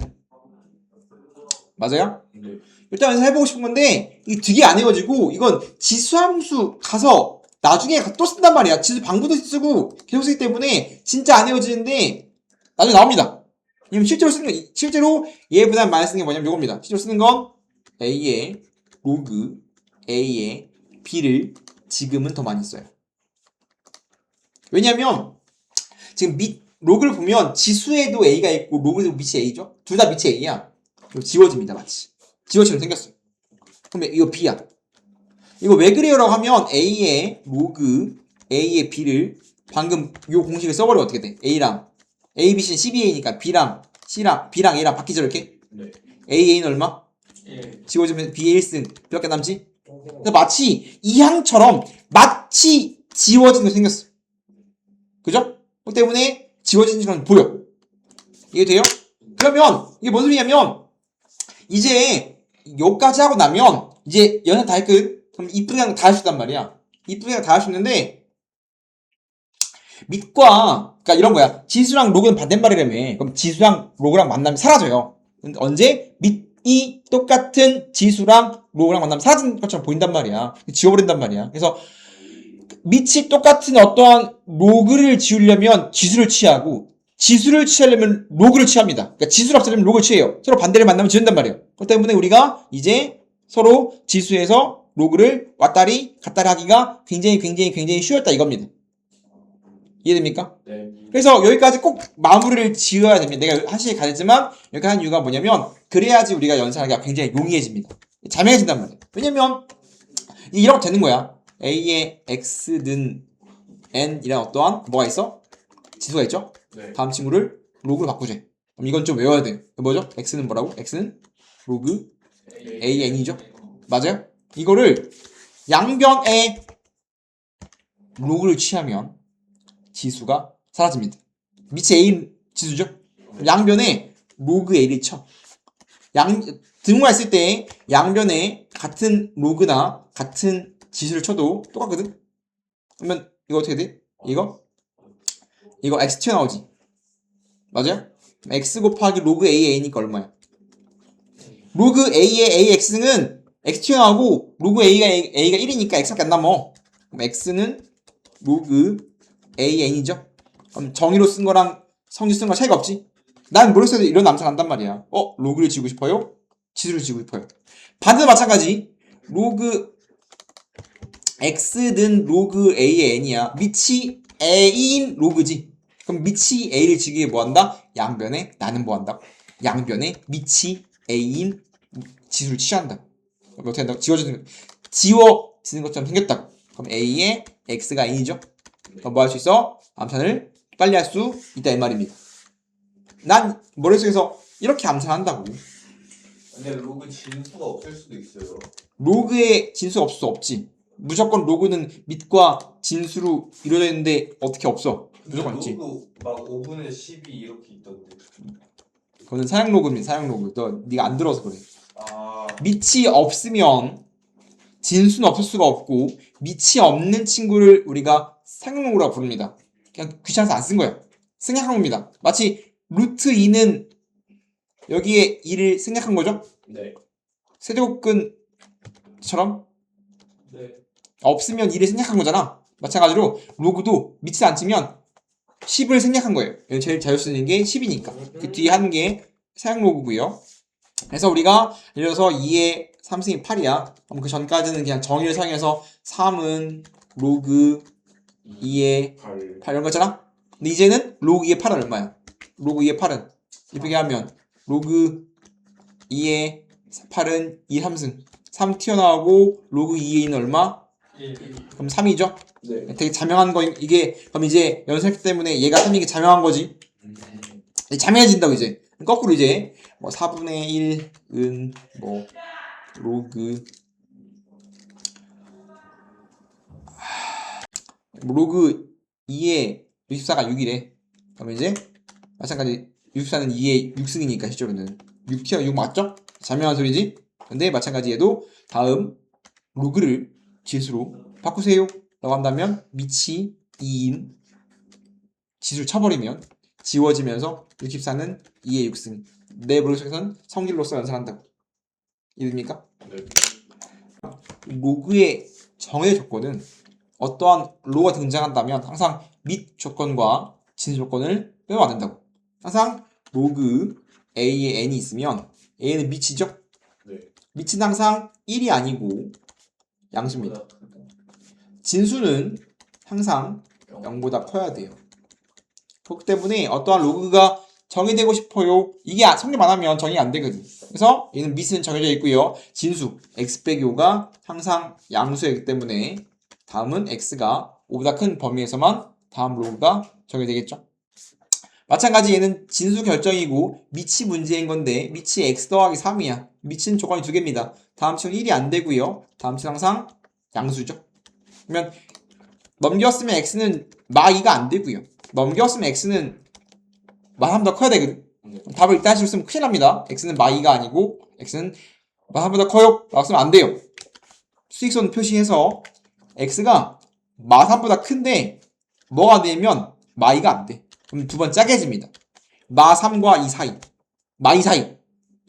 Speaker 1: 맞아요?
Speaker 2: 네.
Speaker 1: 일단 연산 해보고 싶은 건데, 이게 되게 안 외워지고, 이건 지수함수 가서 나중에 또 쓴단 말이야. 지수 방부도 쓰고, 계속 쓰기 때문에 진짜 안 외워지는데, 나중에 나옵니다. 왜냐면 실제로 얘보다 많이 쓰는 게 뭐냐면 요겁니다. 실제로 쓰는 건 a의 로그 a의 b를 지금은 더 많이 써요. 왜냐면 지금 로그를 보면 지수에도 a가 있고 로그에도 밑이 a죠. 둘 다 밑이 a야. 지워집니다, 마치. 지워처럼 생겼어요. 그러면 이거 b야. 이거 왜 그래요라고 하면 a의 로그 a의 b를 방금 요 공식을 써버리면 어떻게 돼? a랑 a, b, c는 12a니까 b랑 c랑 b랑 a랑 바뀌죠, 이렇게?
Speaker 2: 네.
Speaker 1: a는 얼마?
Speaker 2: 1.
Speaker 1: 지워지면 b의 1승 몇 개 남지? 근데 마치 이 항처럼 마치 지워지는 게 생겼어. 그죠? 그렇기 때문에 지워지는 건 보여. 이해돼요? 그러면 이게 뭔 소리냐면 이제 여기까지 하고 나면 이제 연산 다 했거든? 그럼 이쁘게 다 할 수 있단 말이야. 이쁘게 다 할 수 있는데 밑과 그러니까 이런 거야. 지수랑 로그는 반대말이라며. 그럼 지수랑 로그랑 만나면 사라져요. 근데 언제? 밑이 똑같은 지수랑 로그랑 만나면 사라진 것처럼 보인단 말이야. 지워버린단 말이야. 그래서 밑이 똑같은 어떠한 로그를 지우려면 지수를 취하고 지수를 취하려면 로그를 취합니다. 그러니까 지수를 없애려면 로그를 취해요. 서로 반대를 만나면 지운단 말이에요. 그렇기 때문에 우리가 이제 서로 지수에서 로그를 왔다리 갔다리 하기가 굉장히 쉬웠다 이겁니다. 이해됩니까?
Speaker 2: 네.
Speaker 1: 그래서 여기까지 꼭 마무리를 지어야 됩니다. 내가 사실 가르치지만 여기 한 이유가 뭐냐면 그래야지 우리가 연산하기가 굉장히 용이해집니다. 자명해진단 말이에요. 왜냐면 이렇게 되는 거야. a의 x는 n이란 어떠한 뭐가 있어? 지수가 있죠?
Speaker 2: 네.
Speaker 1: 다음 친구를 로그로 바꾸재. 그럼 이건 좀 외워야 돼. 뭐죠? x는 뭐라고? x는 로그 a n이죠? 맞아요? 이거를 양변에 로그를 취하면 지수가 사라집니다. 밑에 a 지수죠? 양변에 로그 a를 쳐. 등호했을 때 양변에 같은 로그나 같은 지수를 쳐도 똑같거든? 그러면 이거 어떻게 돼? 이거 x 튀어나오지? 맞아요? x 곱하기 로그 a의 a니까 얼마야? 로그 a의 ax는 x 튀어나오고 로그 a가 1이니까 x밖에 안 남어. 그럼 x는 로그 a n이죠? 그럼 정의로 쓴 거랑 성질 쓴 거랑 차이가 없지? 난 머릿속에 이런 남상 한단 말이야. 로그를 지우고 싶어요? 지수를 지우고 싶어요. 반대도 마찬가지. 로그 x는 로그 a의 n이야. 밑이 a인 로그지. 그럼 밑이 a를 지우기 위해 뭐한다? 양변에 나는 뭐한다? 양변에 밑이 a인 지수를 취한다. 그럼 어떻게 한다고? 지워지는 것처럼 생겼다. 그럼 a의 x가 n이죠? 그럼 뭐 할 수 있어? 암산을 빨리 할 수 있다 이 말입니다. 난 머릿속에서 이렇게 암산한다고.
Speaker 2: 근데 로그 진수가 없을 수도 있어요.
Speaker 1: 로그에 진수가 없을 수 없지. 무조건 로그는 밑과 진수로 이루어져 있는데 어떻게 없어? 무조건 있지.
Speaker 2: 로그 막 5분의 12 이렇게 있던데.
Speaker 1: 그거는 사용 로그입니다. 사용 로그. 네가 안 들어서 그래.
Speaker 2: 아.
Speaker 1: 밑이 없으면 진수는 없을 수가 없고 밑이 없는 친구를 우리가 사용 로그라고 부릅니다. 그냥 귀찮아서 안 쓴 거야. 생략한 겁니다. 마치 루트 2는 여기에 2를 생략한 거죠?
Speaker 2: 네.
Speaker 1: 세제곱근처럼
Speaker 2: 네.
Speaker 1: 없으면 2를 생략한 거잖아. 마찬가지로 로그도 밑을 안 치면 10을 생략한 거예요. 제일 자주 쓰는 게 10이니까. 그 뒤에 하는 게 사용 로그고요. 그래서 우리가 예를 들어서 2의 3승이 8이야. 그럼 그 전까지는 그냥 정의를 사용해서 3은 로그 2의 8 이런 거잖아. 근데 이제는 로그 2의 8은 얼마야? 로그 2의 8은 이렇게 하면 로그 2의 8은 2 3승 3 튀어나오고 로그 2의 2는 얼마?
Speaker 2: 1.
Speaker 1: 그럼 3이죠?
Speaker 2: 네.
Speaker 1: 되게 자명한 거 이게 그럼 이제 연습했기 때문에 얘가 3이게 자명한 거지. 자명해진다고 이제. 거꾸로 이제 뭐 4분의 1은 뭐 로그 로그 2의 64가 6이래. 그럼 이제 마찬가지 64는 2의 6승이니까 실제로는 6 튀어 6 맞죠? 자명한 소리지? 근데 마찬가지 얘도 다음 로그를 지수로 바꾸세요 라고 한다면 밑이 2인 지수를 쳐버리면 지워지면서 64는 2의 6승. 내 머릿속에서는 성질로서 연산한다고. 이해됩니까?
Speaker 2: 네.
Speaker 1: 로그의 정의 조건은 어떠한 로가 등장한다면 항상 밑 조건과 진 조건을 빼면 안 된다고. 항상 로그 a에 n이 있으면 a는 밑이죠?
Speaker 2: 네.
Speaker 1: 밑은 항상 1이 아니고 양수입니다.
Speaker 2: 보다 크다.
Speaker 1: 진수는 항상 0보다 커야 돼요. 그렇기 때문에 어떠한 로그가 정의되고 싶어요. 이게 성립 안 하면 정의 안 되거든. 그래서 얘는 밑은 정해져 있고요. 진수 x 빼기 5가 항상 양수이기 때문에 다음은 x가 5보다 큰 범위에서만 다음 로그가 정의되겠죠. 마찬가지 얘는 진수 결정이고 밑이 문제인 건데 밑이 x 더하기 3이야. 밑은 조건이 두 개입니다. 다음 층은 1이 안 되고요. 다음 층은 항상 양수죠. 그러면 넘겼으면 x는 마 2가 안 되고요. 넘겼으면 x는 마 3보다 커야 되거든. 답을 이딴 식으로 쓰면 큰일 납니다. x는 마 2가 아니고 x는 마 3보다 커요 라고 쓰면 안 돼요. 수직선 표시해서 x가 마 3보다 큰데 뭐가 되면 마 2가 안 돼. 그럼 두 번 짜게집니다. 마 3과 2 사이, 마 2 사이,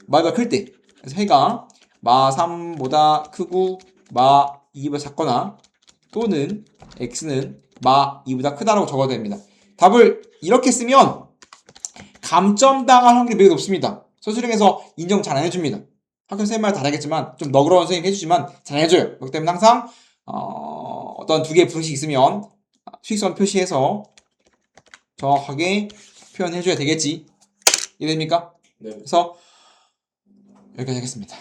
Speaker 1: 마 2가 클 때. 그래서 해가 마 3보다 크고 마 2보다 작거나 또는 x는 마 2보다 크다라고 적어야 됩니다. 답을 이렇게 쓰면 감점 당할 확률이 매우 높습니다. 서술형에서 인정 잘 안 해줍니다. 학교 선생님마다 다르겠지만 좀 너그러운 선생님이 해주지만 잘 해줘요. 그렇기 때문에 항상 어떤 두 개의 분식이 있으면 수직선 표시해서 정확하게 표현해줘야 되겠지. 이해됩니까?
Speaker 2: 네.
Speaker 1: 그래서 여기까지 하겠습니다.